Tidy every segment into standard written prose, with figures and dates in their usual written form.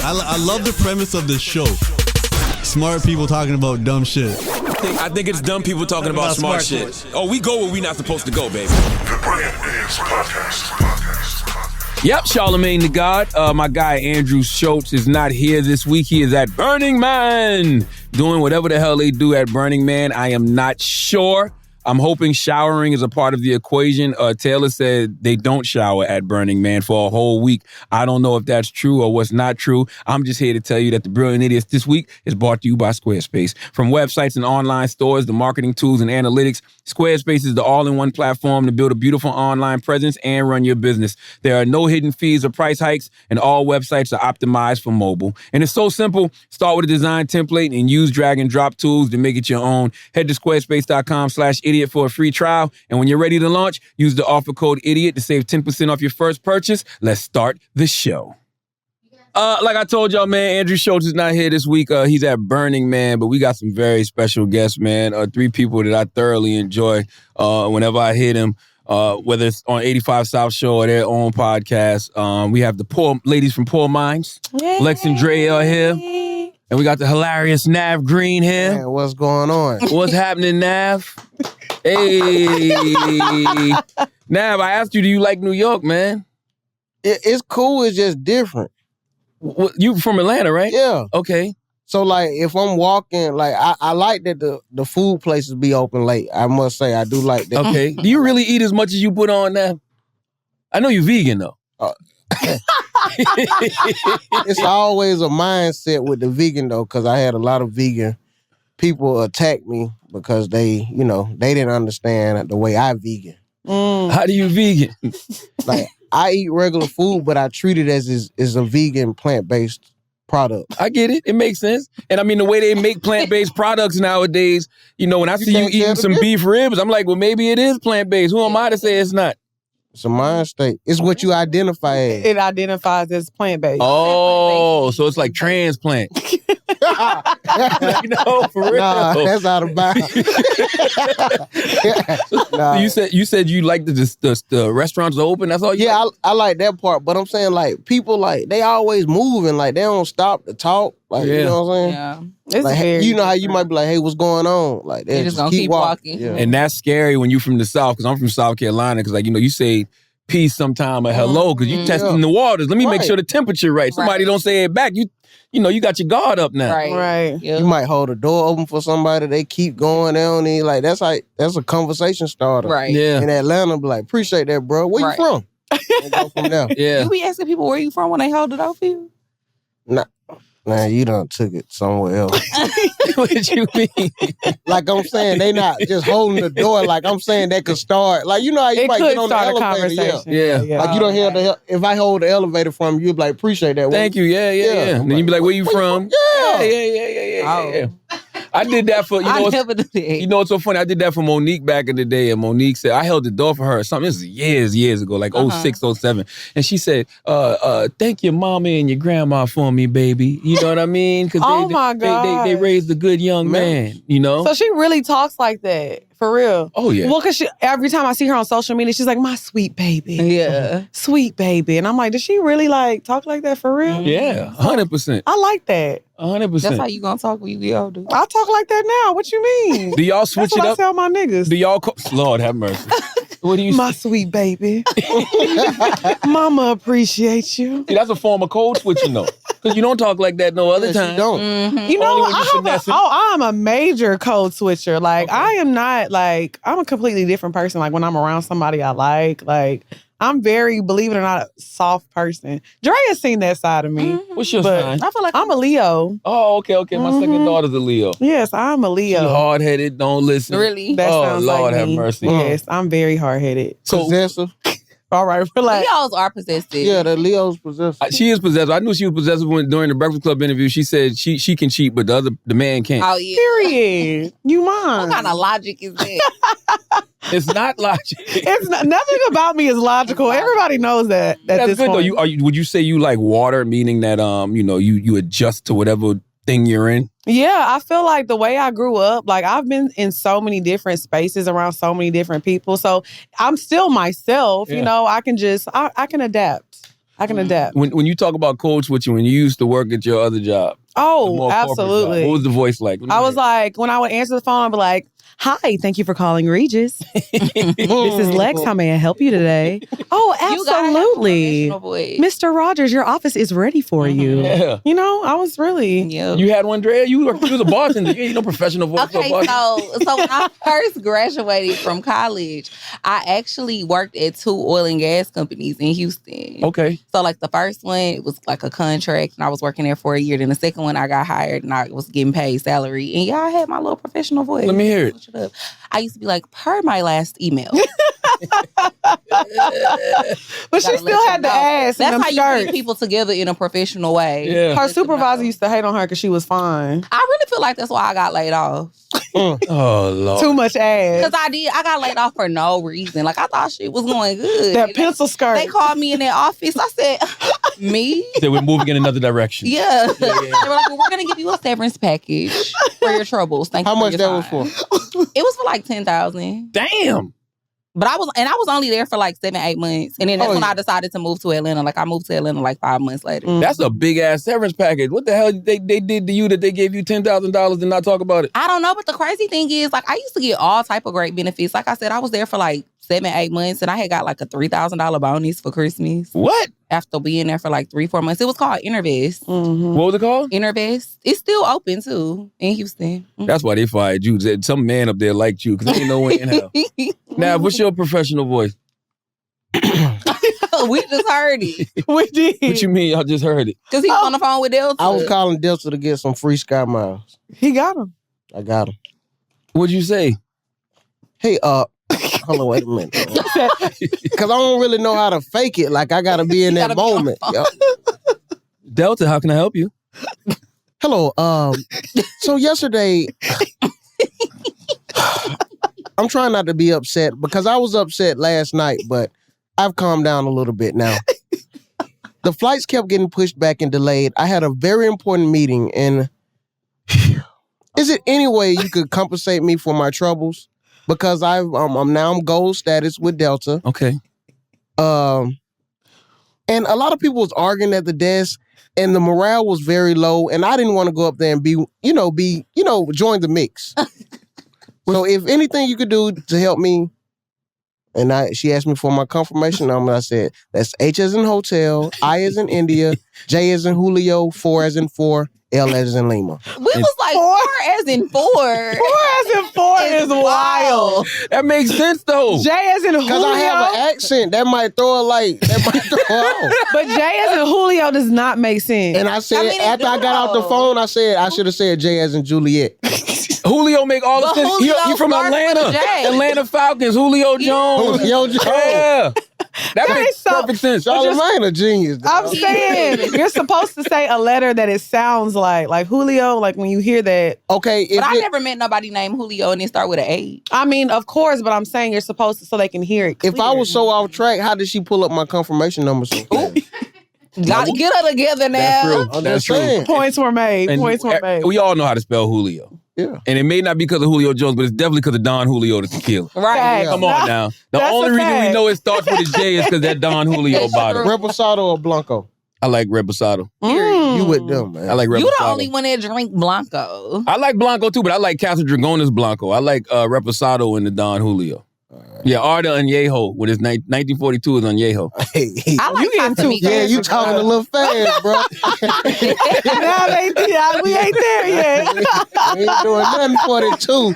I love the premise of the show. Smart people talking about dumb shit. I think it's dumb people talking about smart shit. Oh, we go where we not supposed to go, baby. The Brand Is Podcast. Yep, Charlemagne the God. My guy Andrew Schultz is not here this week. He is at Burning Man, doing whatever the hell they do at Burning Man. I am not sure. I'm hoping showering is a part of the equation. Taylor said they don't shower at Burning Man for a whole week. I don't know if that's true or what's not true. I'm just here to tell you that the Brilliant Idiots this week is brought to you by Squarespace. From websites and online stores, the marketing tools and analytics, Squarespace is the all-in-one platform to build a beautiful online presence and run your business. There are no hidden fees or price hikes, and all websites are optimized for mobile. And it's so simple. Start with a design template and use drag and drop tools to make it your own. Head to squarespace.com/idiot for a free trial. And when you're ready to launch, use the offer code IDIOT to save 10% off your first purchase. Let's start the show. Like I told y'all, man, Andrew Schultz is not here this week. He's at Burning Man, but we got some very special guests, man. 3 people that I thoroughly enjoy whenever I hear them, whether it's on 85 South Show or their own podcast. We have the poor ladies from Poor Minds, Yay. Lex and Dre are here. And we got the hilarious Navv Greene here. Man, what's going on? What's happening, Navv? Hey. Navv, I asked you, do you like New York, man? It's cool. It's just different. You from Atlanta, right? Yeah. Okay. So, like, if I'm walking, like, I like that the food places be open late. I must say, I do like that. Okay. Do you really eat as much as you put on, Navv? I know you're vegan, though. It's always a mindset with the vegan, though, because I had a lot of vegan people attack me because they didn't understand the way I vegan. How do you vegan? Like, I eat regular food, but I treat it as a vegan plant-based product. I get it. It makes sense. And I mean, the way they make plant-based products nowadays, when I see you eating some beef ribs, I'm like, well, maybe it is plant-based. Who am I to say it's not? It's a mind state. It's what you identify as. It identifies as plant-based. Oh, so it's like transplant. For real. Nah, that's out of bounds. Nah. You said you like the restaurants are open. That's all you Yeah, like? I like that part. But I'm saying, like, people, like, they always moving. Like, they don't stop to talk. Like, Yeah. you know what I'm saying? Yeah. It's Like, very you know how you different. might be like, hey, what's going on? Like, they just gonna keep walking. Yeah. And that's scary when you from the South, because I'm from South Carolina, because, like, you say peace sometime or hello, because you testing the waters. Let me make Right. sure the temperature right. Somebody don't say it back. You got your guard up now. Right. Yeah. You might hold a door open for somebody. They keep going down. And like, that's a conversation starter. Right. Yeah. In Atlanta, be like, appreciate that, bro. Where Right. you from? And go from there. Yeah. You be asking people where you from when they hold it out for you? Nah, you done took it somewhere else. What you mean? Like I'm saying, they not just holding the door. Like I'm saying, they could start. Like, you know how you It might could get on the start a elevator. conversation. Yeah. Like you don't hear if I hold the elevator from you, you'd be like, appreciate that. Thank you. Yeah. Yeah. Then you be like, where you from? Yeah. Yeah. I did that for, I never do that. You know what's so funny? I did that for Monique back in the day, and Monique said, I held the door for her or something. This is years ago, like 06, 07. And she said, thank your mama and your grandma for me, baby. You know what I mean? Because my God. they raised a good young man, So she really talks like that, for real. Oh, yeah. Well, because every time I see her on social media, she's like, my sweet baby. Yeah. Sweet baby. And I'm like, does she really like talk like that for real? Yeah, 100%. I like that. 100%. That's how you gonna talk when you get older. I talk like that now. What you mean? Do y'all switch That's what it I up? tell my niggas. Do y'all Lord have mercy. What do you My sweet baby. Mama appreciates you. See, that's a form of code switching, though. Because you don't talk like that no other time. You don't. You know, Only when you finessing. I'm a major code switcher. Like, I am not, like, I'm a completely different person. Like, when I'm around somebody I like, I'm very, believe it or not, a soft person. Dre has seen that side of me. What's your But sign? I feel like I'm a Leo. Oh, okay. My second daughter's a Leo. Yes, I'm a She Leo. hard-headed, don't listen. really. That Oh, sounds Lord like have me. mercy. Yes, I'm very hard-headed. So Possessive. All right, relax. Leos are possessive. Yeah, the Leo's possessive. she is possessive. I knew she was possessive during the Breakfast Club interview. She said she can cheat, but the man can't. Oh yeah. Period. You mind? What kind of logic is that? It's not logic. It's not, nothing about me is logical. Everybody knows that. At That's this good point. though. Would you say you like water, meaning that you adjust to whatever thing you're in? Yeah, I feel like the way I grew up, like I've been in so many different spaces around so many different people. So I'm still myself, Yeah. you know, I can adapt. I can adapt. When you talk about code switching, when you used to work at your other job, the Oh, more corporate absolutely. job, what was the voice like? I was like, when I would answer the phone, I'd be like, "Hi, thank you for calling Regis. This is Lex. How may I help you today?" Oh, You gotta have a absolutely. professional voice. Mr. Rogers, your office is ready for you. Yeah. You know, I was really. Yep. You had one, Drea? You was a bartender. You ain't no professional voice. Okay, so when I first graduated from college, I actually worked at 2 oil and gas companies in Houston. Okay. So like the first one, it was like a contract and I was working there for a year. Then the second one, I got hired and I was getting paid salary. And yeah, I had my little professional voice. Let me hear it. Switch it up. I used to be like, per my last email. But she still had the ass and That's them how you skirts. bring people together in a professional way. Yeah. Her supervisor used to hate on her because she was fine. I really feel like that's why I got laid off. Oh, Lord. Too much ass. Because I got laid off for no reason. Like, I thought shit was going good. That And pencil skirt. They called me in their office. I said, me? Said we're moving in another direction. Yeah. They were like, well, we're going to give you a severance package for your troubles. Thank you How for much your that was time." for? It was for like $10,000. Damn. But I was only there for like 7-8 months. And then that's when I decided to move to Atlanta. Like, I moved to Atlanta like 5 months later. That's a big ass severance package. What the hell they did to you that they gave you $10,000 and not talk about it? I don't know, but the crazy thing is, like, I used to get all type of great benefits. Like I said, I was there for like 7-8 months, and I had got like a $3,000 bonus for Christmas What? after being there for like 3-4 months. It was called Intervest. Mhm. What was it called? Intervest. It's still open too in Houston. That's why they fired you. Some man up there liked you because they ain't no way in hell. Now, what's your professional voice? We just heard it We did. What you mean? Y'all just heard it. because he was on the phone with Delta. I was calling Delta to get some free Sky Miles. He got him. I got him. What'd you say? Hey, hold on, wait a minute. Because I don't really know how to fake it. Like, I got to be in that gotta be on the moment. phone. Yo. Delta, how can I help you? Hello. So yesterday, I'm trying not to be upset because I was upset last night, but I've calmed down a little bit now. The flights kept getting pushed back and delayed. I had a very important meeting, and is it any way you could compensate me for my troubles? Because I'm gold status with Delta. Okay. And a lot of people was arguing at the desk, and the morale was very low, and I didn't want to go up there and join the mix. So if anything you could do to help me, and she asked me for my confirmation number, I said, that's H as in hotel, I as in India, J as in Julio, 4 as in 4, L as in Lima. We was like 4 as in 4. 4 as in 4 is wild. That makes sense though. J as in Julio. Because I have an accent, that might throw her off. But J as in Julio does not make sense. And I said, I mean, it after I do got off the though. phone, I should have said J as in Juliet. Julio make all the But sense. Julio You from starts with Atlanta. a J. Atlanta Falcons. Julio Jones. Julio Jones. Yeah. That Okay, makes so- perfect sense. Charlamagne a genius. I'm dog. saying you're supposed to say a letter that it sounds like Julio. Like when you hear that, Okay, But I never met nobody named Julio and they start with an A. I mean, of course, but I'm saying you're supposed to so they can hear it. if I clear. was so off track, how did she pull up my confirmation number so fast? Gotta get her together now. That's true. I'm That's just true. saying. Points were made. And Points were made. we all know how to spell Julio. Yeah. And it may not be because of Julio Jones, but it's definitely because of Don Julio the tequila. Right. Facts. Come on now. The That's only a reason we fact. know it starts with a J is because that Don Julio That's bottle. true. Reposado or Blanco? I like Reposado. You with them, man. I like Reposado. You the only one that drink Blanco. I like Blanco too, but I like Casa Dragona's Blanco. I like Reposado and the Don Julio. Yeah, Arda Añejo with his 1942 is Añejo. I like You getting too Casamigos. Yeah, you talking a little fast, bro. Now we ain't there yet. We ain't doing nothing 42.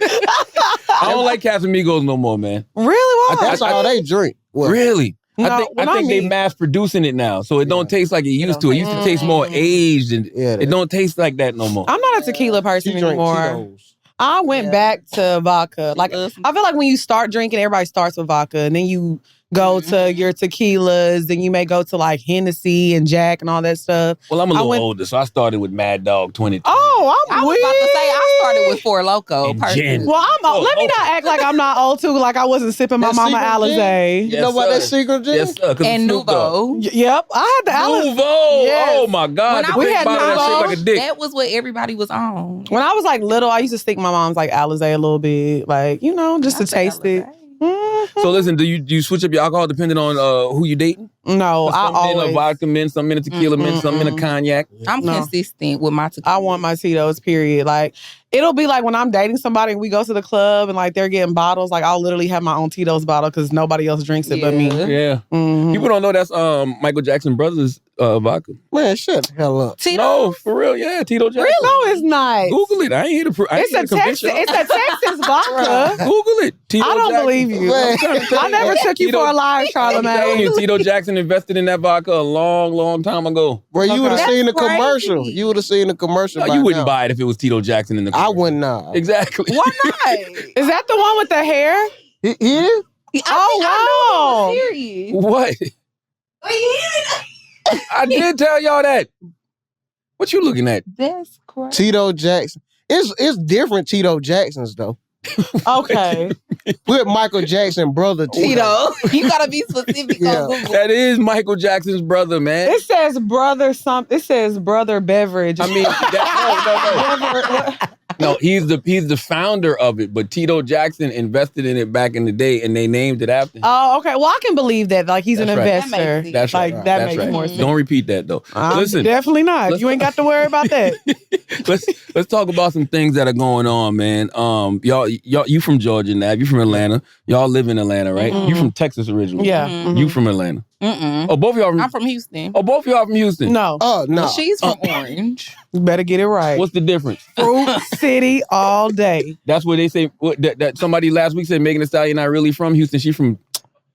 I don't like Casamigos no more, man. Really? Why? That's all they drink. What? Really? No, I think when I they mean- mass producing it now, so it don't taste like it used to. It used to taste more aged, and Yeah, it don't taste like that no more. I'm not a tequila person She drink anymore. Tito's. I went back to vodka. Like I feel like when you start drinking, everybody starts with vodka, and then you go to your tequilas, then you may go to like Hennessy and Jack and all that stuff. Well, I'm a little went- older, so I started with Mad Dog 22. Oh, I I'm was weird. about to say I started with Four Loco. And personally. gin. Well, I'm old. Oh, Let me okay. not act like I'm not old too. Like I wasn't sipping my That mama secret gin? Alizé. You Yes, know about that sir. secret gin? Yes, sir. 'cause And of Snoop Dogg. Nuvo. Yep, I had the Alizé. Nuvo. Yes. Oh my God. When The I we big had bottle that Nuvo, shaped like a dick. That was what everybody was on. When I was like little, I used to stick my mom's like Alizé a little bit, like just to taste it. So listen, do you switch up your alcohol depending on who you dating? No, I Some men always. are vodka men, some men are tequila men, some men are cognac. I'm consistent with my tequila. I want my Tito's, period. Like, it'll be like when I'm dating somebody and we go to the club and like they're getting bottles, like I'll literally have my own Tito's bottle because nobody else drinks it but me. Yeah. Mhm. People don't know that's Michael Jackson brothers vodka. Man, shut the hell up. Tito? No, for real, yeah, Tito Jackson. No, it's not. Google it. I ain't here to prove. It's a Texas vodka. Google it. Tito I don't Jackson. believe you. Man. I never took you for a lie, I'm telling Charlamagne. you, Tito Jackson invested in that vodka a long time ago. Bro, you would have That's seen the crazy. commercial. You would have seen the commercial. No, by you wouldn't now. buy it if it was Tito Jackson in the I commercial. wouldn't know. Exactly. Why not? Is that the one with the hair? He is? Oh, wow. Serious. What? I did tell y'all that. What you looking at? That's crazy. Tito Jackson. It's different Tito Jacksons though. Okay. With Michael Jackson brother Tito, you gotta be specific Yeah. on Google. That is Michael Jackson's brother, man. It says brother something. It says brother beverage. I mean, no. He's the founder of it, but Tito Jackson invested in it back in the day, and they named it after him. Oh, okay. Well, I can believe that. Like, he's That's an right. That investor. makes sense. That's right. Like, that That's makes right. more sense. Don't repeat that though. Listen, Definitely not. let's- You ain't got to worry about that. let's talk about some things that are going on, man. Y'all, you from Georgia, Navv. You from Atlanta. Y'all live in Atlanta, right? Mhm. You from Texas originally. Yeah. Mhm. Mhm. You from Atlanta. Mm-mm. Oh, both of y'all. I'm from Houston. Oh, both of y'all from Houston. No. Oh no. Well, she's from Orange. You better get it right. What's the difference? Fruit City all day. That's where they say that somebody last week said Megan Thee Stallion not really from Houston. She's from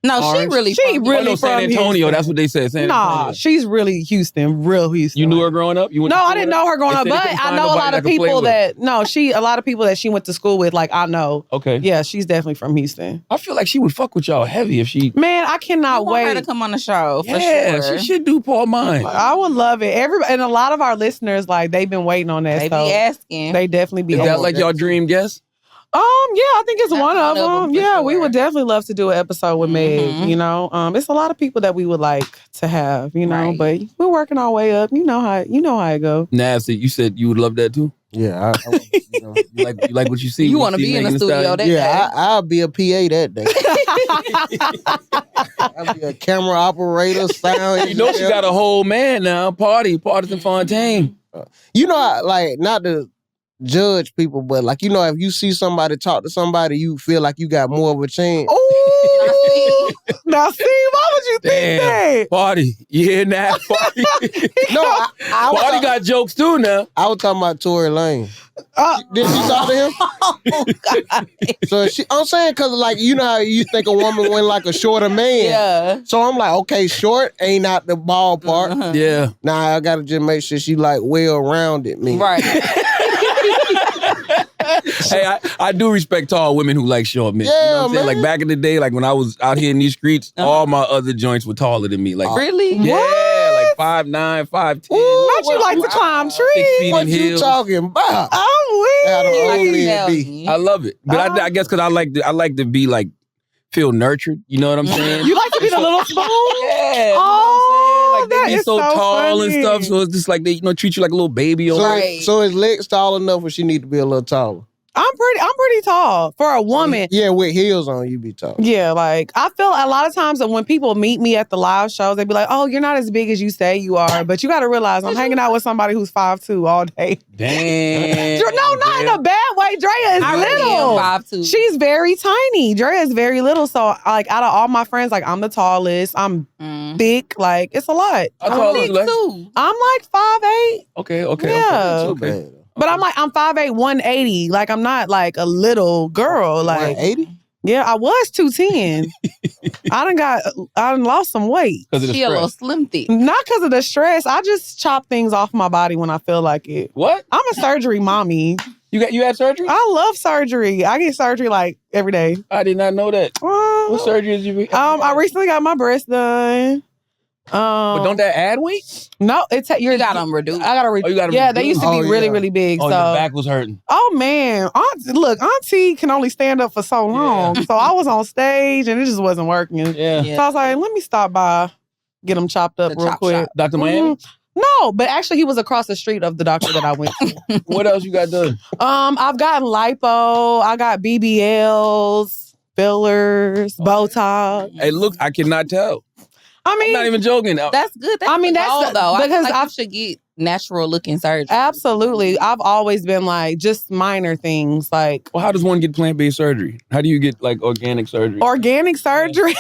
No, Orange. she really She from really oh, no, San from Antonio. Houston. That's what they said. San Nah, Antonio. she's really Houston, real Houston. You knew her growing up? You went No, to I school didn't with know her growing They up, said they but couldn't I find know a nobody lot of that could play people with her. a lot of people that she went to school with, like I know. Okay. Yeah, she's definitely from Houston. I feel like she would fuck with y'all heavy if she. Man, I cannot I want her to wait. come on the show for Yeah, sure. she should do Paul Mine. I would love it. And a lot of our listeners, like, they've been waiting on that. They be so asking. they definitely be Is that like y'all dream guest? Yeah, I think it's That's one of one of 'em, them. for Yeah, we sure. would definitely love to do an episode with Meg. Mhm. You know, it's a lot of people that we would like to have. You know, Right. but we're working our way up. You know how it go. Nasty, you said you would love that too? Yeah, You like what you see? You when want to see be in the Megan Thee studio Stallion? that day. yeah, I'll be a PA that day. I'll be a camera operator, sound. You know she got a whole man now. Partisan Fontaine. You know, like not to judge people, but like if you see somebody talk to somebody, you feel like you got more of a chance. Ooh, now see, why would you think that? Party. You hear that? Party. No, I was Party got jokes too now. I was talking about Tory Lane. Did you talk to him? Oh, God. So I'm saying because like how you think a woman went like a shorter man. Yeah. So I'm like, okay, short ain't out the ballpark. Uh-huh. Yeah. Nah, I gotta just make sure she like well rounded me. Right. Hey, I do respect tall women who like short men. Yeah, you know what I'm saying? man. Like back in the day, like when I was out here in these streets, all my other joints were taller than me. Like Really? yeah, like 5'9", 5'10". Not you like to climb 6 trees. feet What in you heels. talking about? I'm How them weak. old Like a men be. stallion. I love it, but I guess because I like to be like feel nurtured. You know what I'm saying? You like to be the little spoon? Yeah. Oh, Like they that be is so tall funny. and stuff, so it's just like they treat you like a little baby. So, Right. so his legs tall enough, or she need to be a little taller. I'm pretty tall for a woman. Yeah, with heels on, you be tall. Yeah, like I feel a lot of times that when people meet me at the live shows, they be like, "Oh, you're not as big as you say you are," but you got to realize I'm hanging out with somebody who's 5'2" all day. Damn. No, not in a bad way. Drea is I really little. am 5'2". She's very tiny. Drea is very little. So, like, out of all my friends, like, I'm the tallest. I'm thick. Like, it's a lot. How tall is Big you, Lex? too. I'm like 5'8", Okay. Yeah. Okay. Okay. but I'm 5'8", 180. Like, I'm not like a little girl. Like, 180? yeah, I was 210. I done lost some weight. Because of the She a little stress. slim thick. Not because of the stress. I just chop things off my body when I feel like it. What? I'm a surgery mommy. You had surgery? I love surgery. I get surgery like every day. I did not know that. What surgery did you? I recently got my breast done. But don't that add weight? No, you got them reduced. I gotta Oh, you got 'em yeah, they reduced? used to be Oh, really, yeah. really big. Oh, so your back was hurting. oh man, Auntie can only stand up for so long. So I was on stage and it just wasn't working. Yeah. Yeah. So I was like, let me stop by, get them chopped up The real chop quick. shop. Dr. Miami? No, but actually he was across the street of the doctor that I went to. What else you got done? I've gotten lipo, I got BBLs. fillers, Botox. Hey, look, I cannot tell. I mean, I'm not even joking. That's good. That's I mean, that's that's though. because I should get natural looking surgery. Absolutely. I've always been like just minor things like. Well, how does one get plant-based surgery? How do you get like organic surgery? Organic surgery?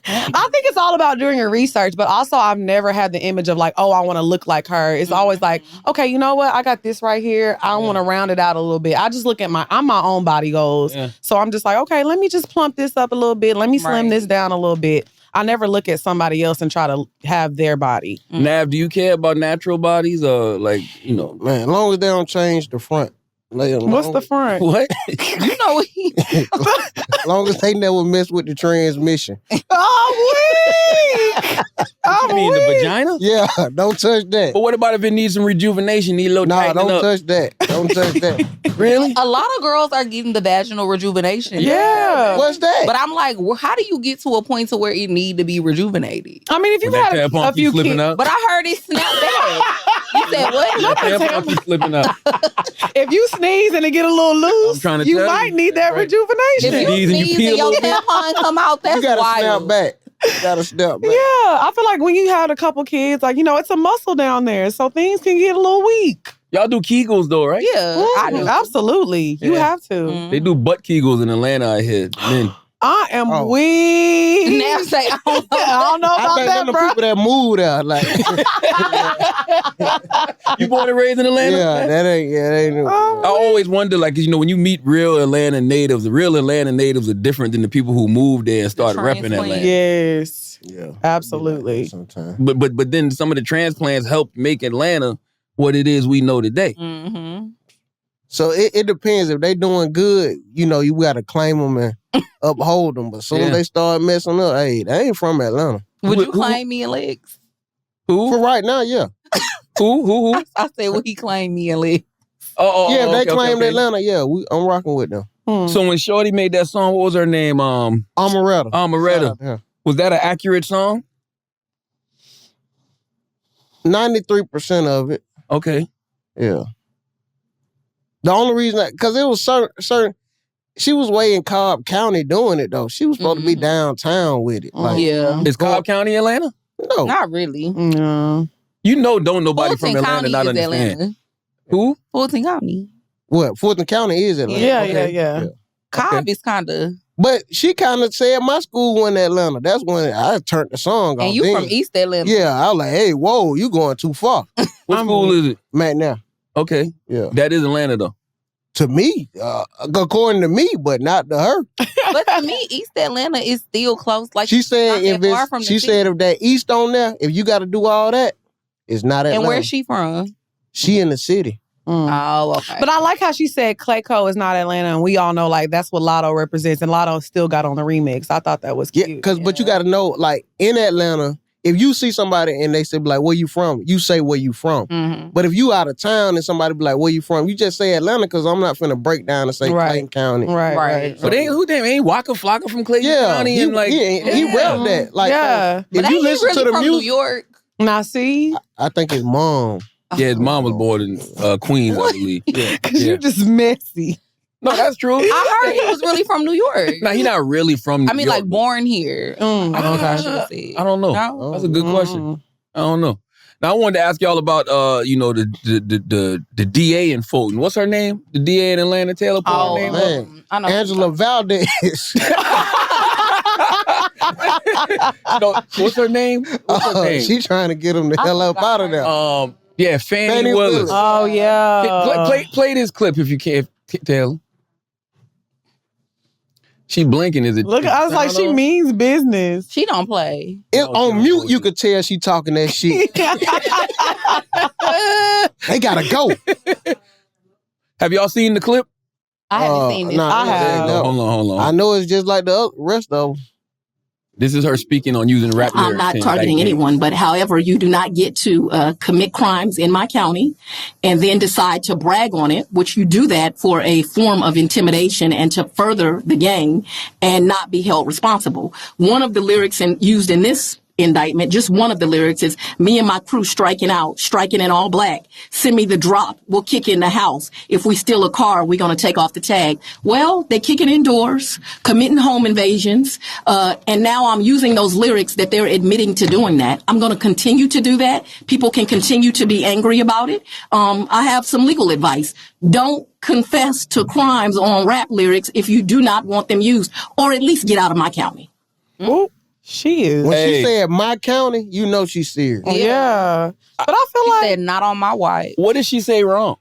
I think it's all about doing your research, but also I've never had the image of like, oh, I want to look like her. It's always like, okay, you know what? I got this right here. I want to round it out a little bit. I just look at I'm my own body goals. Yeah. So I'm just like, okay, let me just plump this up a little bit. Let me slim this down a little bit. I never look at somebody else and try to have their body. Navv, do you care about natural bodies or like, Man, as long as they don't change the front. What's the front? What? You know what? As long as they never mess with the transmission. Oh, You mean the vagina? Yeah, don't touch that. But what about if it needs some rejuvenation? Need a little Nah, tightening don't up? touch that. Don't touch that. Really? A lot of girls are getting the vaginal rejuvenation. Yeah. What's that? But I'm like, how do you get to a point to where it need to be rejuvenated? I mean, if you've When that had tampon a few keep slipping kids, up? But I heard it snap back. You said what? That tampon keep slipping up. if you sneeze and it get a little loose, I'm trying to you tell might you. need that Right. rejuvenation. If you Sneeze and you sneeze pee a and your little bit. tampon come out, that's you gotta wild. snap back. You gotta snap back. Yeah, I feel like when you had a couple kids, like, it's a muscle down there, so things can get a little weak. Y'all do Kegels though, right? Yeah, I do. Absolutely. You Yeah. have to. Mhm. They do butt Kegels in Atlanta, I hear. Men. I am Oh. weak. Now say, I don't know. I don't know I about think that, them the bro. people that move there. Like, You born and raised in Atlanta? yeah, that ain't. Oh. I always wonder, like, when you meet real Atlanta natives, the real Atlanta natives are different than the people who moved there and started repping transplant. Atlanta. Yes. Yeah, Absolutely. sometimes. But then some of the transplants helped make Atlanta what it is we know today. Mm-hmm. So it depends. If they doing good, you gotta claim them and uphold them. But as soon as Yeah. they start messing up, hey, they ain't from Atlanta. Would you Who- claim me and legs? Who? For right now, yeah. Who? I said, would he claim me and legs? Oh, Yeah, if they okay, claim okay. Atlanta, yeah, I'm rocking with them. So when Shorty made that song, what was her name? Amaretta. Amaretta. Yeah. Was that an accurate song? 93% of it. Okay. Yeah. The only reason because it was certain she was way in Cobb County doing it though. She was supposed to be downtown with it. Like, Yeah. Is Cobb County Atlanta? no. Not really. No. Don't nobody from Fulton Atlanta County not is understand. Atlanta. Who? Fulton County. What? Fulton County is Atlanta. Yeah, Okay. yeah. Cobb is kind of. But she kind of said my school went to Atlanta. That's when I turned the song off. And you then. from East Atlanta. Yeah, I was like, hey, whoa, you going too far. What school is it? Matt now. Okay. Yeah. That is Atlanta though. To me, according to me, but not to her. But to me, East Atlanta is still close. Like She said not that far from the she city. said if that east on there, if you got to do all that, it's not Atlanta. And where's she from? She in the city. Oh, okay. But I like how she said Clayco is not Atlanta, and we all know like that's what Lotto represents, and Lotto still got on the remix. I thought that was Yeah, cute. but you got to know, like in Atlanta, if you see somebody and they say like, "Where you from?" You say where you from. Mhm. But if you out of town and somebody be like, "Where you from?" You just say Atlanta because I'm not finna break down and say Right. Clayton County. Right. But ain't Waka Flocka from Clayton Yeah, County he, and like he rep that. Like, Yeah. if But you ain't he listen really to the from New music, York? Now see, I think his mom. yeah, his mom was born in Queens, I believe. Yeah. because you're just messy. No, that's true. I heard he was really from New York. No, he's not really from New I mean, York. like born here. Mm. Okay. I don't know. No? That's a good question. I don't know. Now I wanted to ask y'all about the DA in Fulton. What's her name? The DA in Atlanta, Taylor Paul Oh, name? man. I know. Angela Valdez. No, what's her name? What's her name? She trying to get him the hell up out of there. Yeah, Fannie Fannie Willis. Willis. Oh yeah. Play this clip if you can, Taylor. She blinking. Is it? Look, I was like, she means business. She don't play. On mute, you could tell she talking that shit. They gotta go. Have y'all seen the clip? I haven't seen this. nah, I have. no. Hold on. I know it's just like the rest of them. This is her speaking on using rap lyrics. I'm not in targeting indictments. anyone, but however, you do not get to commit crimes in my county and then decide to brag on it, which you do that for a form of intimidation and to further the gang and not be held responsible. One of the lyrics used in this indictment. Just one of the lyrics is, me and my crew striking out, striking in all black. Send me the drop. We'll kick in the house. If we steal a car, we're going to take off the tag. Well, they're kicking indoors, committing home invasions. And now I'm using those lyrics that they're admitting to doing that. I'm going to continue to do that. People can continue to be angry about it. I have some legal advice. Don't confess to crimes on rap lyrics if you do not want them used, or at least get out of my county. Ooh, she is. When she said my county, you know she's serious. Yeah. But I feel She like said, not on my wife. What did she say wrong?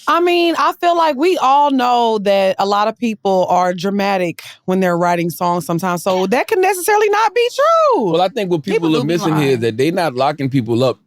I mean, I feel like we all know that a lot of people are dramatic when they're writing songs sometimes. So that can necessarily not be true. Well, I think what people are missing here is that they not locking people up,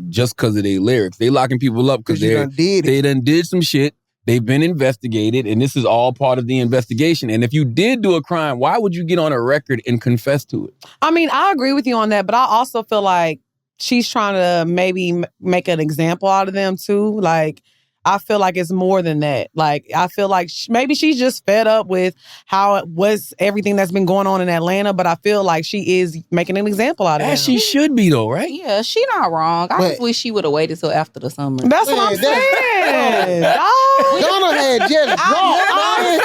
just because of their lyrics. They locking people up because they done did some shit. They've been investigated, and this is all part of the investigation. And if you did do a crime, why would you get on a record and confess to it? I mean, I agree with you on that, but I also feel like she's trying to maybe make an example out of them too. Like, I feel like it's more than that. Like, I feel like maybe she's just fed up with how it was, everything that's been going on in Atlanta, but I feel like she is making an example out of them. As she should be, though, right? Yeah, she not wrong. I just wish she would have waited till after the summer. That's what I'm saying. Gunna had just dropped. I'm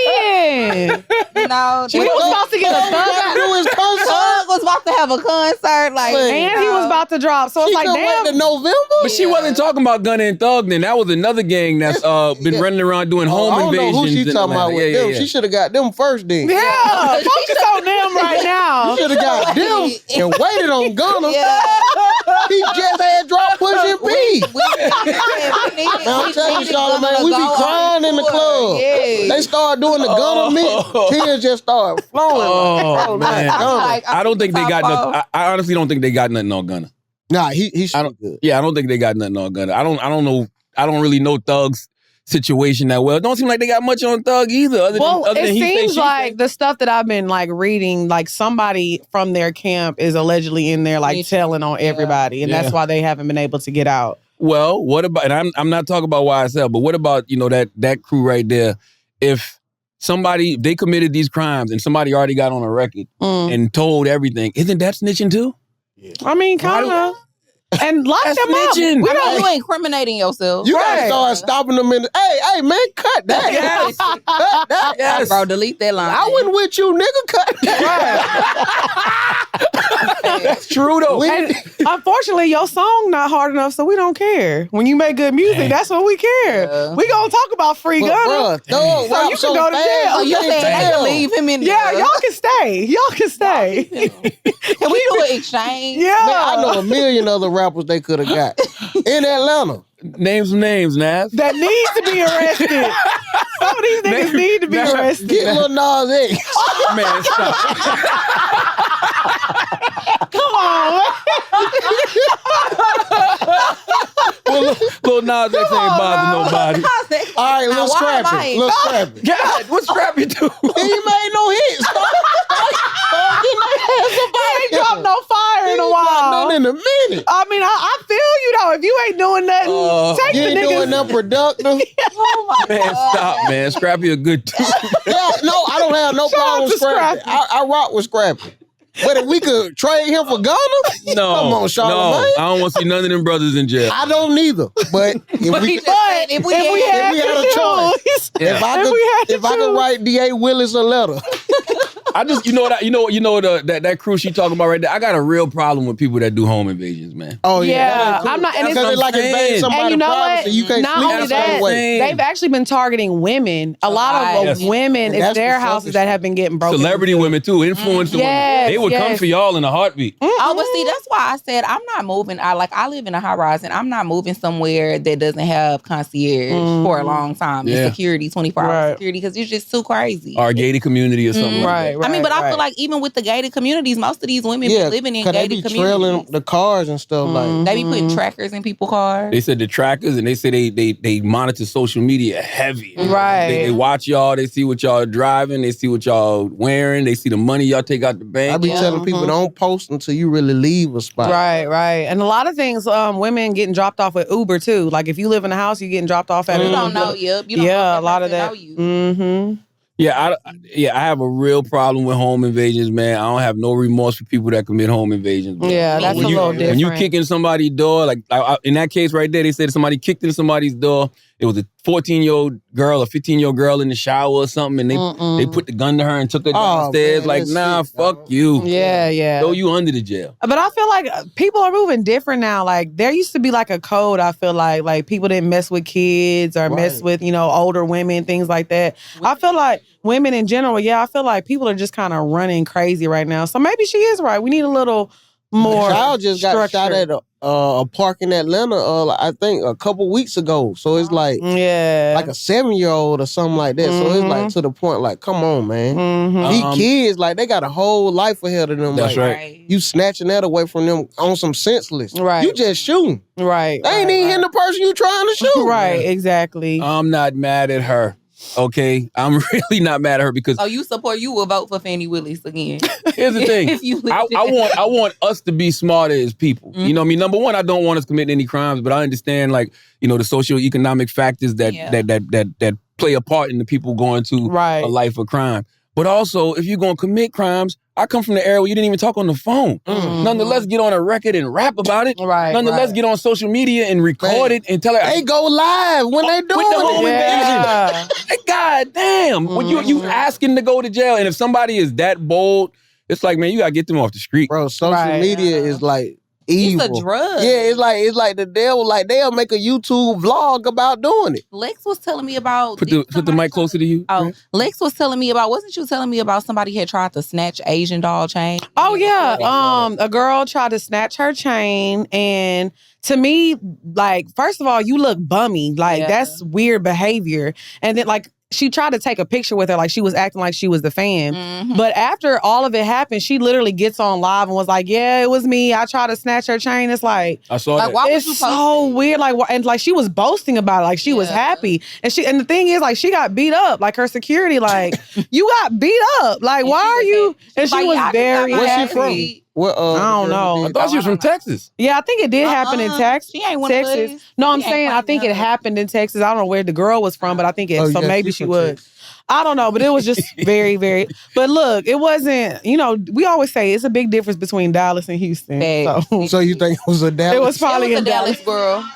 saying. No, She was about to get a Thug was about to have a concert. And he was about to drop. So it's like, damn. Wait to November? But she wasn't talking about Gunna and Thug then. That was another gang that's been running around doing home invasions. I don't know who she talking about with them. She should have got them first then. Yeah, focus on them right now. She should have got them and waited on Gunna. He just had dropped Pushing P. I'm telling you, Charlamagne, we be crying in the club. They start doing the Gunna mix. Tears just start flowing. Oh, man. I don't think they got nothing. I honestly don't think they got nothing on Gunna. Nah, he's good. Yeah, I don't think they got nothing on Gunna. I don't know. I don't really know Thug's situation that well. It don't seem like they got much on Thug either. Other than it he seems say, like the stuff that I've been reading, somebody from their camp is allegedly in there telling on everybody, and that's why they haven't been able to get out. Well, what about? And I'm not talking about YSL, but what about that crew right there? If they committed these crimes and somebody already got on a record and told everything, isn't that snitching too? Yeah. I mean, kind of. And lock them up. You incriminating yourself. You gotta start stopping them in hey man, cut that. Yes. Cut that. Yes. Bro, delete that line. I went with you, nigga. Cut that. That's true though. And unfortunately, your song not hard enough, so we don't care. When you make good music, that's what we care. Yeah. We gonna talk about Free Gunna. So you can go to jail. So you saying they can leave him in there? Yeah, y'all can stay. Y'all can stay. Can we do an exchange? Yeah. Man, I know a million other rappers they could have got in Atlanta. Name some names, Navv. That needs to be arrested. Some of these niggas need to be arrested. Get Lil Nas X. Man, stop. Come on. Lil Nas X ain't bothering nobody. All right, Lil Scrappy. Lil Scrappy. God, what Scrappy do? He made no hits. He ain't dropped no fire in a while. Nothing in a minute. I mean, I feel you though. If you ain't doing nothing, take You the ain't niggas. doing nothing productive. Man, stop, man. Scrappy a good dude. Yeah, no, I don't have no problem with Scrappy. I rock with Scrappy. But if we could trade him for Gunna, No, come on, Charlamagne. no, I don't want to see none of them brothers in jail. I don't neither. But if we had a choice, if I could write D.A. Willis a letter. I just, that crew she talking about right there. I got a real problem with people that do home invasions, man. Oh yeah, I'm not. And because it's like invading somebody's and you know privacy, what? you can't Not sleep only the same that, way. they've actually been targeting women. A lot of women, it's their houses that have been getting broken. Celebrity women too, influencer women. They would come for y'all in a heartbeat. Oh, but see, that's why I said I'm not moving. I live in a high rise, and I'm not moving somewhere that doesn't have concierge for a long time and security, 24-hour security, because it's just too crazy. Our gated community or something like that. I mean, but I feel like even with the gated communities, most of these women be living in gated communities. Trailing the cars and stuff like. They be putting trackers in people's cars. They said the trackers, and they say they monitor social media heavy. Right. They watch y'all. They see what y'all driving. They see what y'all wearing. They see the money y'all take out the bank. I be telling people don't post until you really leave a spot. Right. And a lot of things, women getting dropped off with Uber too. Like if you live in a house, you getting dropped off at You an don't Uber. know. Yep. You don't know a lot of that. know you. Yeah, I have a real problem with home invasions, man. I don't have no remorse for people that commit home invasions. Bro. Yeah, that's a little different. When you kick in somebody's door, like in that case right there, they said somebody kicked in somebody's door. It was a 14-year-old girl, a 15-year-old girl in the shower or something, and they put the gun to her and took her downstairs. Man, like, nah, fuck you. Yeah. Throw you under the jail. But I feel like people are moving different now. Like there used to be like a code. I feel like people didn't mess with kids or mess with older women, things like that. I feel like women in general. Yeah, I feel like people are just kind of running crazy right now. So maybe she is right. We need a little more. Child just got shot at a park in Atlanta. I think a couple weeks ago. So it's like like a 7-year-old or something like that. So it's like to the point. Like, come on, man. These kids, like, they got a whole life ahead of them. That's like, right. You snatching that away from them on some senseless. Right. You just shooting. Right. They ain't even hitting the person you trying to shoot. Right. Exactly. I'm not mad at her. Okay, I'm really not mad at her because you will vote for Fannie Willis again. Here's the thing. If you I want us to be smarter as people. You know what I mean? Number one, I don't want us committing any crimes, but I understand the socioeconomic factors that play a part in the people going to a life of crime. But also, if you're going to commit crimes, I come from the era where you didn't even talk on the phone. Nonetheless, get on a record and rap about it. Nonetheless, get on social media and record it and tell her. They go live when they doing with the home invasion. Like, God damn. When you asking to go to jail, and if somebody is that bold, it's like, man, you got to get them off the street. Bro, social media is like evil. It's a drug. Yeah, it's like the devil. Like, they'll make a YouTube vlog about doing it. Lex was telling me about. Put the mic closer to you. Oh, Lex was telling me about. Wasn't you telling me about somebody had tried to snatch Asian doll chain? Oh yeah. A girl tried to snatch her chain, and to me, like, first of all, you look bummy. Like that's weird behavior, and then like. She tried to take a picture with her, like she was acting like she was the fan. But after all of it happened, she literally gets on live and was like, "Yeah, it was me. I tried to snatch her chain." It's like, I saw that. Why it's so weird. Like, and like she was boasting about it, like she was happy, and the thing is, like, she got beat up. Like her security, like you got beat up. Like, why are you? And she was very happy. Where's she from? I don't know. I thought she was from Texas. Yeah, I think it did happen in Texas. She ain't one of Texas. us. No, I'm She ain't saying I think it fighting happened in Texas. I don't know where the girl was from, but I think it. So maybe she was. I don't know, but it was just very, very. But look, it wasn't. We always say it's a big difference between Dallas and Houston. So you think it was a Dallas? It was probably a Dallas girl.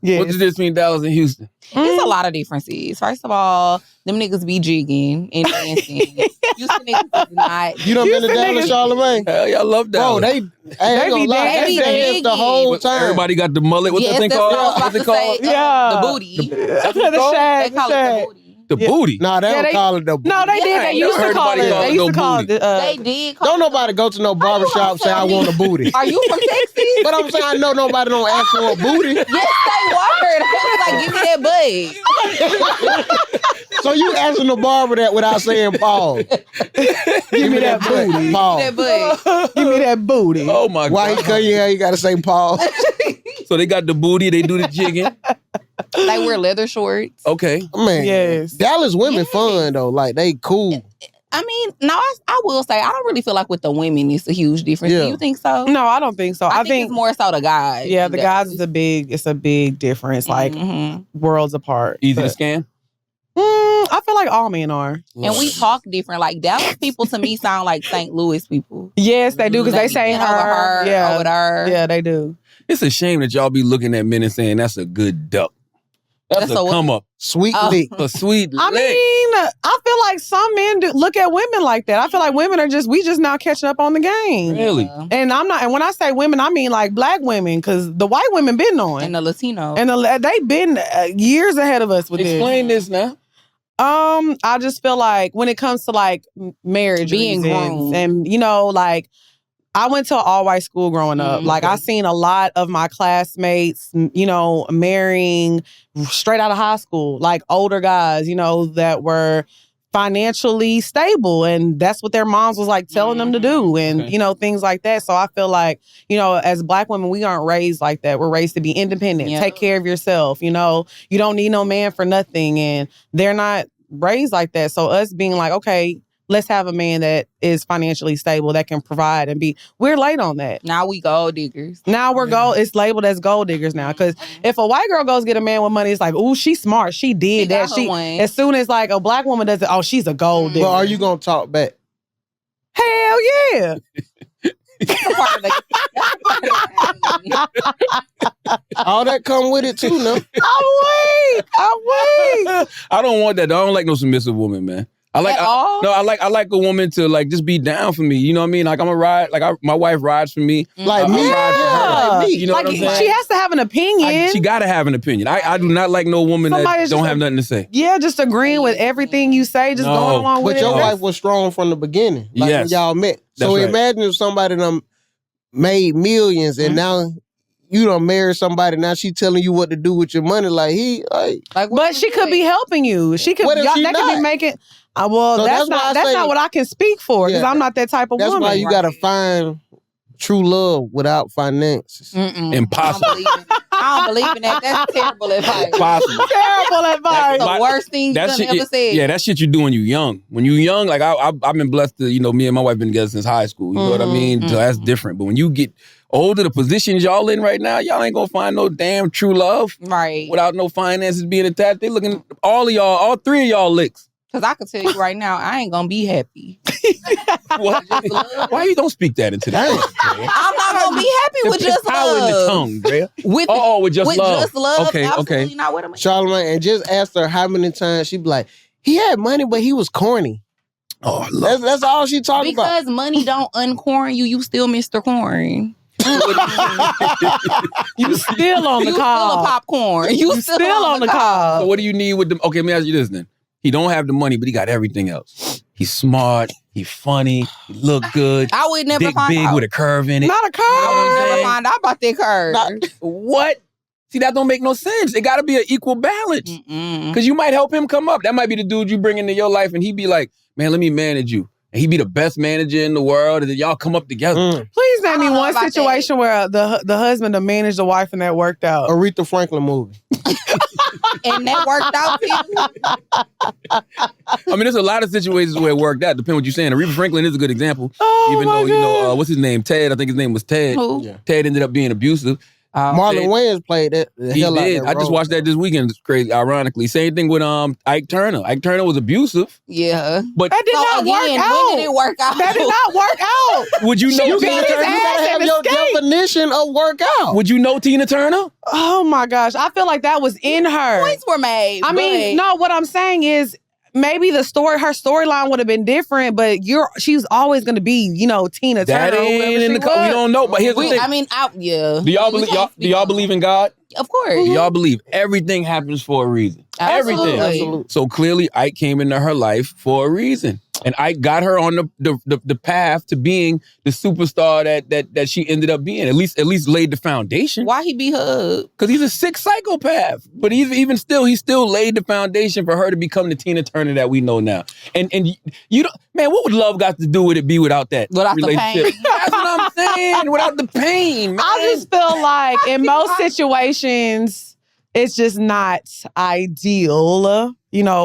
Yeah. What's the difference between Dallas and Houston? It's a lot of differences. First of all, them niggas be jigging and dancing. Houston niggas is not. You done been to Dallas, Charlamagne? Hell yeah, I love Dallas. Bro, they be dance the whole time. Everybody got the mullet. What's that thing called? What's it called? Yeah. The booty. The shag. They call it the booty. The booty. Nah, they don't call it the booty. No, they did. They used to call it. They used to call it. They did. Don't nobody go to no barbershop and say, I want a booty. Are you from Texas? But I'm saying, I know nobody don't ask for a booty. Yes, they were. They was like, give me that butt. So you asking the barber that without saying pause. Give me that booty. Pause. That butt. Give me that booty. Oh my God. Why he cut your hair, you gotta say pause. So they got the booty, they do the jigging. They wear leather shorts. Okay. Man, Yes. Dallas women fun though. Like, they cool. I mean, no, I will say, I don't really feel like with the women it's a huge difference. Yeah. Do you think so? No, I don't think so. I think it's more so the guys. Yeah, the guys is it's a big difference, like worlds apart. Easy to scan? I feel like all men are. And we talk different. Like, Dallas people to me sound like St. Louis people. Yes, they do, because they say Over her, yeah, over her. Yeah, they do. It's a shame that y'all be looking at men and saying that's a good duck. That's a come up. Sweet lick. A sweet lick. I mean, I feel like some men do look at women like that. I feel like women are we just now catching up on the game. Really? And and when I say women, I mean like black women, because the white women been on. And the Latino. And they been years ahead of us with Explain this now. I just feel like when it comes to like marriage being reasons, grown, and like I went to an all-white school growing up. Like, I seen a lot of my classmates, marrying straight out of high school, like older guys, that were financially stable, and that's what their moms was like telling them to do, and things like that. So I feel like, as black women, we aren't raised like that. We're raised to be independent, take care of yourself. You don't need no man for nothing, and they're not raised like that. So us being like, okay, let's have a man that is financially stable, that can provide and be. We're late on that. Now we gold diggers. Now we're gold. It's labeled as gold diggers now. Because if a white girl goes get a man with money, it's like, ooh, she's smart. She did that. As soon as like a black woman does it, oh, she's a gold digger. Well, are you gonna talk back? Hell yeah. All that come with it too, no? I'm weak. I don't want that. I don't like no submissive woman, man. I like a woman to like just be down for me. You know what I mean? Like I'm a ride. Like my wife rides for me. Like me, like me. You know what I'm saying? She has to have an opinion. She gotta have an opinion. I do not like no woman that don't have nothing to say. Yeah, just agreeing with everything you say, just going along with it. But your wife was strong from the beginning. Like when y'all met. So imagine if somebody done made millions and now you done married somebody, now she telling you what to do with your money. But she could be helping you. She could. Could be making. Well, so that's not what I can speak for because I'm not that type of woman. That's why you gotta find true love without finances. Impossible. I don't believe in that. That's terrible advice. Impossible. Terrible advice. That's the worst thing you ever said. Yeah, that shit you do when you young. When you young, like I've been blessed to, me and my wife been together since high school. You know what I mean? So that's different. But when you get older, the positions y'all in right now, y'all ain't gonna find no damn true love. Right. Without no finances being attached. They looking all three of y'all licks. Because I can tell you right now, I ain't going to be happy. Why you don't speak that into that? I'm not going to be happy with just love. Power in the tongue, Drea. With just love. With just love, okay. Absolutely not what I'm Charlamagne, and just ask her how many times she be like, he had money, but he was corny. Oh, that's all she talking about. Because money don't uncorn you, you still Mr. Corn. You still on the call. You still a popcorn. You still on the call. So what do you need with them? Okay, let me ask you this then. He don't have the money, but he got everything else. He's smart. He's funny. He look good. I would never Dick find big out. with a curve in it. Not a curve. I would never find out about that curve. What? See, that don't make no sense. It got to be an equal balance. Because you might help him come up. That might be the dude you bring into your life, and he be like, man, let me manage you. And he be the best manager in the world, and then y'all come up together. Please name me one situation where the husband managed the wife and that worked out. Aretha Franklin movie. And that worked out too. I mean, there's a lot of situations where it worked out. Depending on what you're saying. Aretha Franklin is a good example. Even though, what's his name? Ted. I think his name was Ted. Who? Yeah. Ted ended up being abusive. Marlon Wayans played that. He did. I just watched that this weekend. It's crazy, ironically. Same thing with Ike Turner. Ike Turner was abusive. Yeah. But that did not work out. When did it work out? That did not work out. Would you know you Tina Turner? You gotta have your definition of work out. Would you know Tina Turner? Oh my gosh. I feel like that was in her. Points were made. I mean, no, what I'm saying is maybe her storyline would have been different, but she's always going to be, Tina Turner. That ain't in the we don't know, but here's the thing. I mean, yeah. Do y'all believe in God? Of course. Do y'all believe everything happens for a reason? Absolutely. Everything. So clearly Ike came into her life for a reason. And Ike got her on the path to being the superstar that she ended up being. At least laid the foundation. Why he beat her up? Because he's a sick psychopath. But he still laid the foundation for her to become the Tina Turner that we know now. And you don't, man, what would love got to do with it be without that relationship? The pain. That's what I'm saying. Without the pain, man. I just feel like in most situations, it's just not ideal,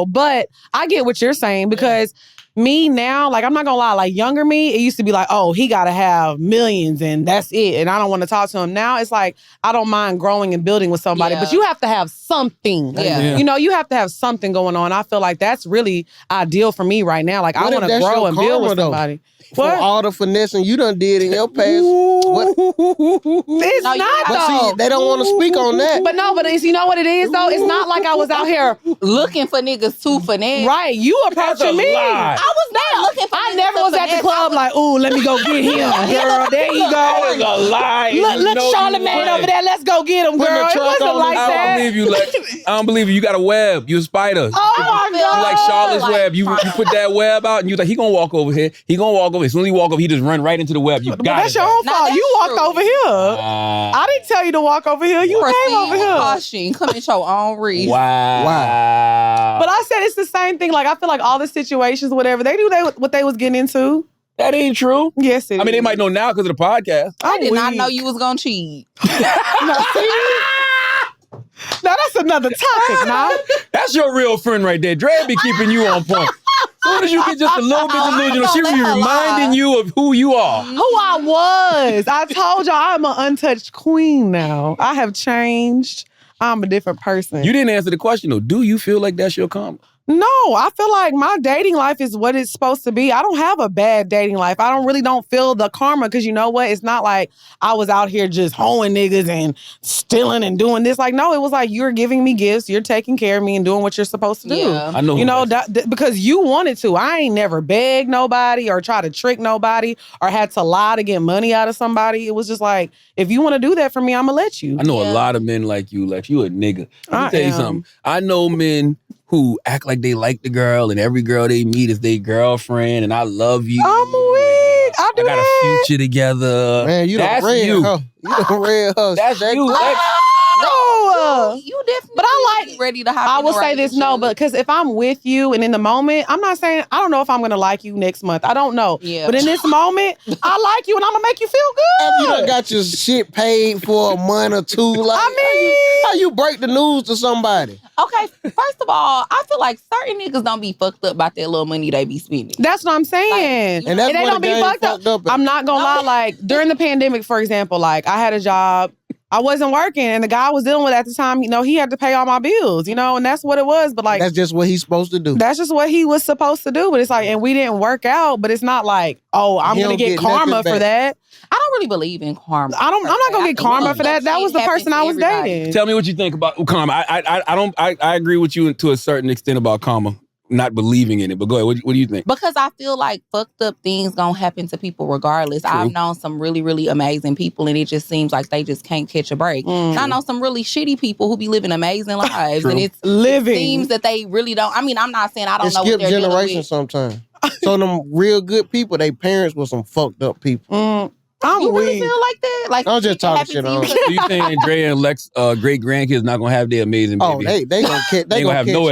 but I get what you're saying because me now, like, I'm not gonna lie, like, younger me, it used to be like, oh, he gotta have millions and that's it. And I don't want to talk to him. Now it's like, I don't mind growing and building with somebody, but you have to have something. Yeah. You have to have something going on. I feel like that's really ideal for me right now. Like, I want to grow and build with somebody. For all the finessing you done did in your past. What? It's not, but though. See, they don't want to speak on that. But you know what it is, though? It's not like I was out here looking for niggas to finesse. Right, you approaching me. Lie. I was not looking for I never was at the club like, ooh, let me go get him. Girl, there you go. That is a lie. Look Charlamagne over there. Let's go get him, girl. It wasn't like that. I don't believe you. You got a web. You a spider. Oh, my God. You like Charlotte's Web. You put that web out and you like, he gonna walk over here. He gonna walk over. As soon as he walk over, he just run right into the web. You got that's your own fault. You walked over here. I didn't tell you to walk over here. You came over here. Caution. Come at your own risk. Wow. But I said it's the same thing. Like, I feel like all the situations, whatever, they knew what they was getting into. That ain't true. Yes, it is. I mean, they might know now because of the podcast. I did not know you was gonna cheat. Now that's another topic, now. That's your real friend right there. Dre be keeping you on point. soon as you get just a little bit delusional, she be reminding you of who you are. Who I was. I told y'all I'm an untouched queen now. I have changed. I'm a different person. You didn't answer the question though. Do you feel like that's your karma? No, I feel like my dating life is what it's supposed to be. I don't have a bad dating life. I don't feel the karma because you know what? It's not like I was out here just hoeing niggas and stealing and doing this. Like, no, it was like you're giving me gifts, you're taking care of me and doing what you're supposed to do. Yeah. I know. You know, because you wanted to. I ain't never begged nobody or try to trick nobody or had to lie to get money out of somebody. It was just like, if you want to do that for me, I'm going to let you. I know a lot of men like you. Like, you a nigga. Let me tell you something. I know men who act like they like the girl and every girl they meet is their girlfriend and I love you. I'm weak. I do got a future together. Man, you That's done read you. her. You done read her. That's you. You definitely but I like ready to hop I in will the say this, no, but because if I'm with you and in the moment, I'm not saying, I don't know if I'm going to like you next month. I don't know. Yeah. But in this moment, I like you and I'm going to make you feel good. You done got your shit paid for a month or two. Like, how you break the news to somebody? Okay, first of all, I feel like certain niggas don't be fucked up about that little money they be spending. That's what I'm saying. And that's they where don't the be game fucked fucked up. up at. I'm not going to lie. Like during the pandemic, for example, like I had a job. I wasn't working and the guy I was dealing with at the time, you know, he had to pay all my bills, you know, and that's what it was. But like, that's just what he's supposed to do. That's just what he was supposed to do. But it's like, and we didn't work out, but it's not like, oh, I'm going to get karma for that. I don't really believe in karma. I'm not going to get karma for that. That was the person I was dating. Tell me what you think about karma. I agree with you to a certain extent about karma. Not believing in it, but go ahead. What do you think? Because I feel like fucked up things gonna happen to people regardless. True. I've known some really, really amazing people and it just seems like they just can't catch a break. And I know some really shitty people who be living amazing lives and it seems that they really don't. I mean, I'm not saying I don't know what they're dealing with. Skip generations sometimes. So them real good people, they parents were some fucked up people. You really feel like that? Like I'm just talking shit on. Do you think Andrea and Lex great grandkids not gonna have their amazing baby? Oh, they gonna catch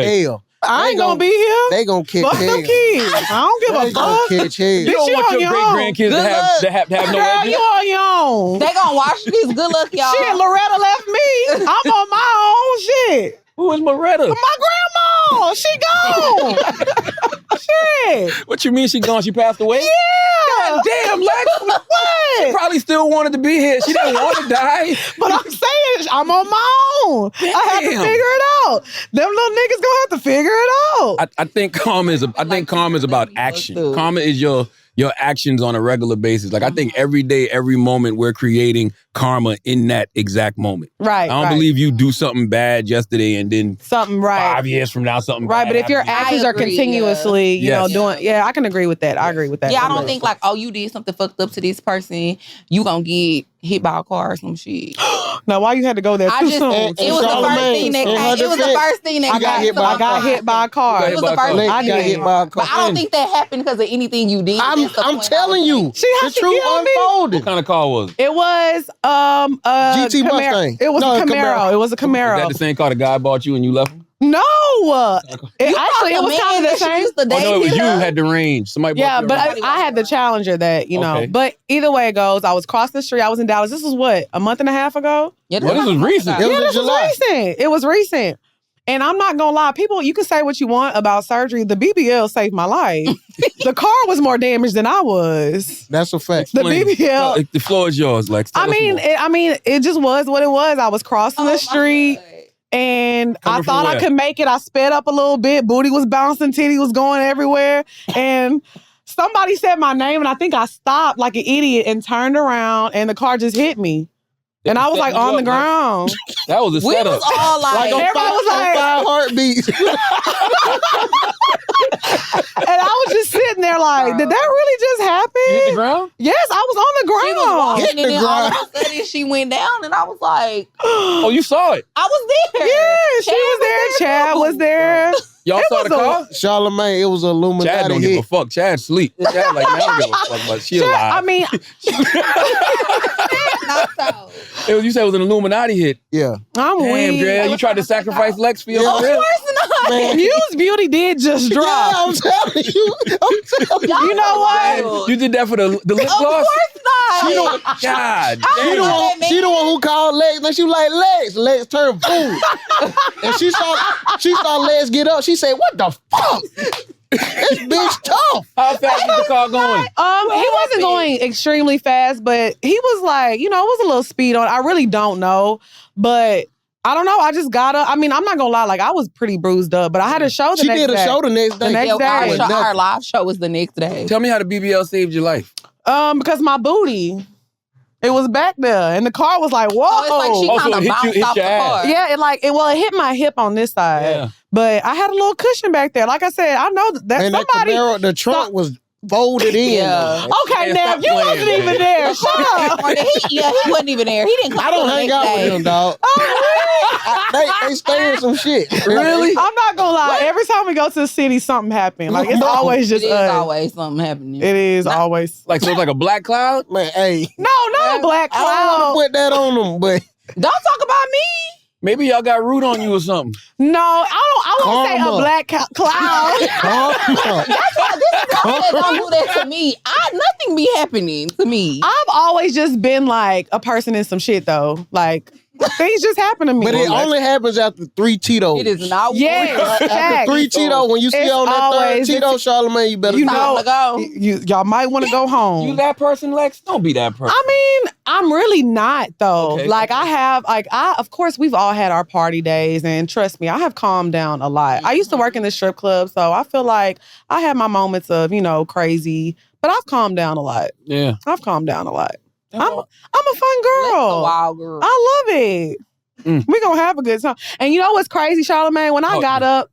hell. I ain't gonna be here. They gonna catch Fuck hell. them kids. I don't give a They gonna fuck. catch hell. You don't want your great grandkids to have no Girl, edges? you on your own. They gonna watch this. Good luck, y'all. Shit, Loretta left me. I'm on my own shit. Who is Loretta? My grandma. She gone. Shit. What you mean she gone? She passed away? Yeah. God damn, Lex. What? She probably still wanted to be here. She didn't want to die. But I'm saying I'm on my own. I have to Damn. figure it out. Them little niggas gonna have to figure it out. I think karma is about action. Karma is your actions on a regular basis. Like I think every day, every moment, we're creating karma in that exact moment. Right. I don't believe you do something bad yesterday and then something 5 years from now something right. bad But if your happens. actions are continuously, you know, Yes. doing, I can agree with that. I agree with that. Yeah, I don't think like, oh, you did something fucked up to this person, you gonna get hit by a car or some shit. Now, why you had to go there too soon? It was the first thing that I got hit by a car. It was the first thing I got hit by a car. But I don't think that happened because of anything you did. I'm telling you, the truth unfolded. What kind of car was it? It was GT Camaro. Mustang. It was a Camaro. It was a Is Camaro. that the same car the guy bought you and you left him? No. It was kind of the same. Oh no, it was you who had the range. Somebody Yeah, bought but I had the Challenger that, you know. Okay. But either way it goes, I was crossing the street. I was in Dallas. This was what, a month and a half ago? Yeah, this was recent. It was in This July. was recent. It was recent. And I'm not gonna lie, people, you can say what you want about surgery. The BBL saved my life. The car was more damaged than I was. That's a fact. The BBL. The floor is yours, Lex. Tell us more. It just was what it was. I was crossing the street. And Coming I thought from I where? could make it. I sped up a little bit. Booty was bouncing. Titty was going everywhere. And somebody said my name, and I think I stopped like an idiot and turned around, and the car just hit me. And I was like on the ground. That was a We setup. was all like, on everybody was like- 5 heartbeats. And I was just sitting there like, did that really just happen? You hit the ground? Yes, I was on the ground. she was walking, Hit and the then all of ground. a sudden she went down, and I was like, Oh, you saw it. I was there. Yeah, she was there. Chad was there. Y'all saw the car? Charlamagne, it was an Chad Illuminati don't give a hit. fuck. Chad sleep. Chad like, man, I don't give a fuck, but she Chad, alive. I mean, Not so. You said it was an Illuminati hit. Yeah. I'm Damn, weak. Dre, you tried to sacrifice Lex for your Yeah. career? Man. Muse Beauty did just Yeah, drop. I'm telling you. You know what? You did that for the lip Of gloss? course not. You know, God She the, damn. one, she the one who called Lex. Then she was like, Lex turned fool. And she saw Lex get up. She said, what the fuck? This bitch tough. How fast is the car going? He wasn't going extremely fast, but he was like, it was a little speed on. I really don't know, but I don't know. I just got up. I mean, I'm not gonna lie. Like, I was pretty bruised up, but I had a show the next day. She did a show the next day. The next day. Our live show was the next day. Tell me how the BBL saved your life. Because my booty. It was back there, and the car was like, whoa. Oh, it's like she kind of bounced off the car. Yeah, it hit my hip on this side. Yeah. But I had a little cushion back there. Like I said, I know that and somebody... that Camaro, the trunk was folded in. Yeah. Okay, now you wasn't even there. Shut up. He wasn't even there. He didn't come. I don't hang out with him, dog. They stay in some shit. Really? I'm not gonna lie. Every time we go to the city, something happens. Like, it's always just It is us. always something happening. It is always. Like, so it's like a black cloud? Man, hey. No, not a black I don't cloud. want to put that on them, but Don't talk about me. Maybe y'all got root on you or something. No, I won't say a black cloud. That's why this is why don't do that to me. Nothing be happening to me. I've always just been like a person in some shit though. Like, things just happen to me. But it only happens after 3 Cheetos. It is not. Yes, After 3 Cheetos, when you see on that third Cheeto, Charlamagne, you better go. Y'all might want to go home. You that person, Lex? Don't be that person. I mean, I'm really not though. Okay. Like, of course, we've all had our party days, and trust me, I have calmed down a lot. I used to work in the strip club, so I feel like I had my moments of, crazy, but I've calmed down a lot. Yeah. I've calmed down a lot. I'm a fun girl. A wild girl. I love it. We gonna have a good time. And you know what's crazy, Charlamagne? When I got up,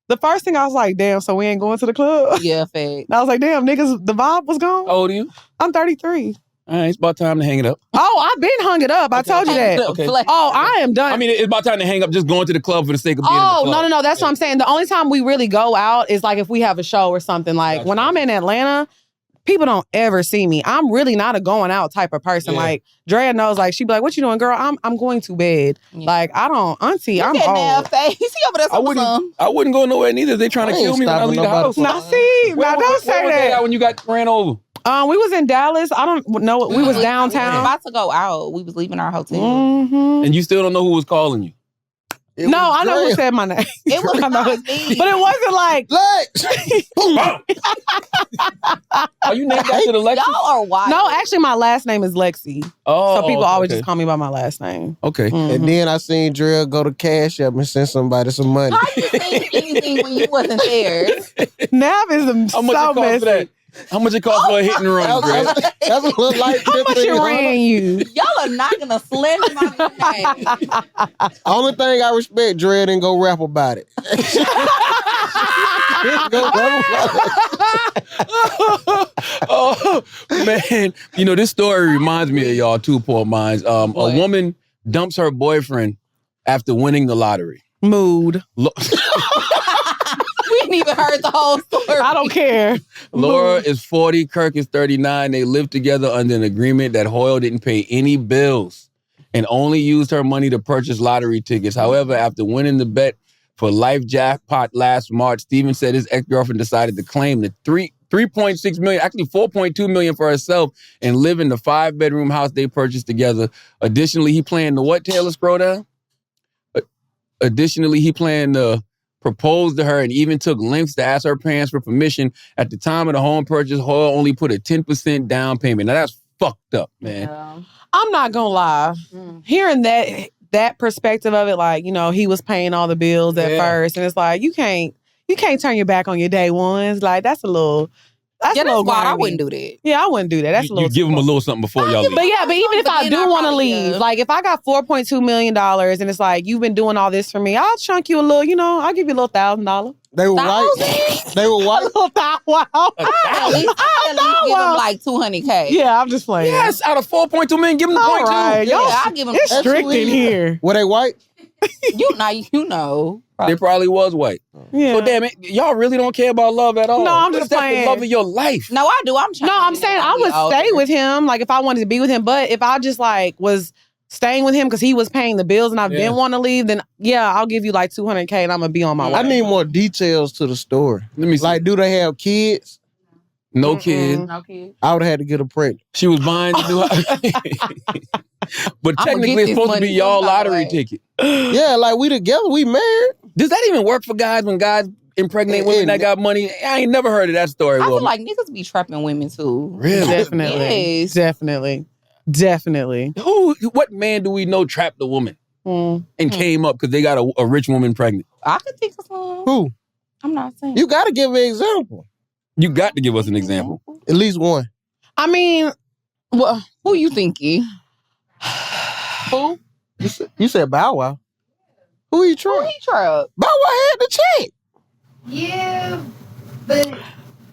the first thing I was like, damn, so we ain't going to the club? Yeah, fact. I was like, damn, niggas, the vibe was gone. How old are you? I'm 33. All right, it's about time to hang it up. Oh, I've been hung it up. I told you that. Okay. Oh, I am done. I mean, it's about time to hang up just going to the club for the sake of being in the club. No. That's what I'm saying. The only time we really go out is like if we have a show or something. Like when I'm in Atlanta, people don't ever see me. I'm really not a going out type of person. Yeah. Like Drea knows, like she'd be like, "What you doing, girl?" I'm going to bed. Yeah. Like I don't, auntie. I'm old. Face. He over there I wouldn't go nowhere neither. They trying to kill me when I leave the house. Now see, now don't say Where was that. when you got ran over? We was in Dallas. I don't know. We was We downtown. was about to go out. We was leaving our hotel. Mm-hmm. And you still don't know who was calling you. No, I know who said my name. It was I know not it- me. but it wasn't like Lex. Are you named after the Lexus? Y'all are wild. no. Actually, my last name is Lexi, Oh, so people always okay. just call me by my last name. Okay. Mhm. And then I seen Drill go to Cash App and send somebody some money. How you saying anything when you wasn't there? Nav is How much so it cost for messy. that? How much it cost for a hit and run, Greg? That's a little like How much it ran you? Y'all are not gonna slander my name. Only thing I respect, Dre didn't go rap about it. Go rap about it. Oh, man. You know, this story reminds me of y'all too, poor minds. A woman dumps her boyfriend after winning the lottery. Mood. We ain't even heard the whole story. I don't care. Laura Mood. is 40, Kirk is 39. They lived together under an agreement that Hoyle didn't pay any bills and only used her money to purchase lottery tickets. However, after winning the bet for life jackpot last March, Steven said his ex-girlfriend decided to claim the $3.6 million, actually $4.2 million for herself and live in the 5-bedroom house they purchased together. Additionally, he planned to what, Taylor? Scroll down. Additionally, he planned to propose to her and even took lengths to ask her parents for permission. At the time of the home purchase, Hoyle only put a 10% down payment. Now, that's fucked up, man. Yeah. I'm not gonna lie. Hearing that perspective of it, like, he was paying all the bills at first, and it's like you can't turn your back on your day ones. Like that's a little. That's a little why I grimy. wouldn't do that. Yeah, I wouldn't do that. That's a little. You give them a little something before y'all leave. But even if I Then do I want to probably leave, would. like if I got $4.2 million and it's like you've been doing all this for me, I'll chunk you a little. I'll give you a little $1,000. They were white. They were white. Wow. At least give him like $200K. Yeah, I'm just playing. Yes, out of $4.2 million, give them the All point right, two. Yeah, y'all. I'll give him. It's strict in here. Were they white? You know. They probably was white. Yeah. So damn it, y'all really don't care about love at all. No, I'm What just if that's playing. the love of your life. No, I do. I'm trying. No, I'm saying I would stay with him, like if I wanted to be with him. But if I just was staying with him because he was paying the bills and I didn't want to leave, then yeah, I'll give you like $200K and I'm gonna be on my way. I need more details to the story. Let me see. Like, do they have kids? No kid. No kid. I would have had to get a pregnant. She was buying the new But I'ma technically, get it's this supposed to be money y'all somehow, lottery like. ticket. Yeah, like we together, we married. Does that even work for guys when guys impregnate women that got money? I ain't never heard of that story. I feel like niggas be trapping women too. Really? Definitely. Yes. Definitely. What man do we know trapped a woman and came up because they got a rich woman pregnant? I could think of some. Who? I'm not saying. You got to give an example. You got to give us an example. At least one. I mean, well, who you thinking? Who? You said Bow Wow. Who he trapped? Who he trapped? Bow Wow had the check. Yeah, but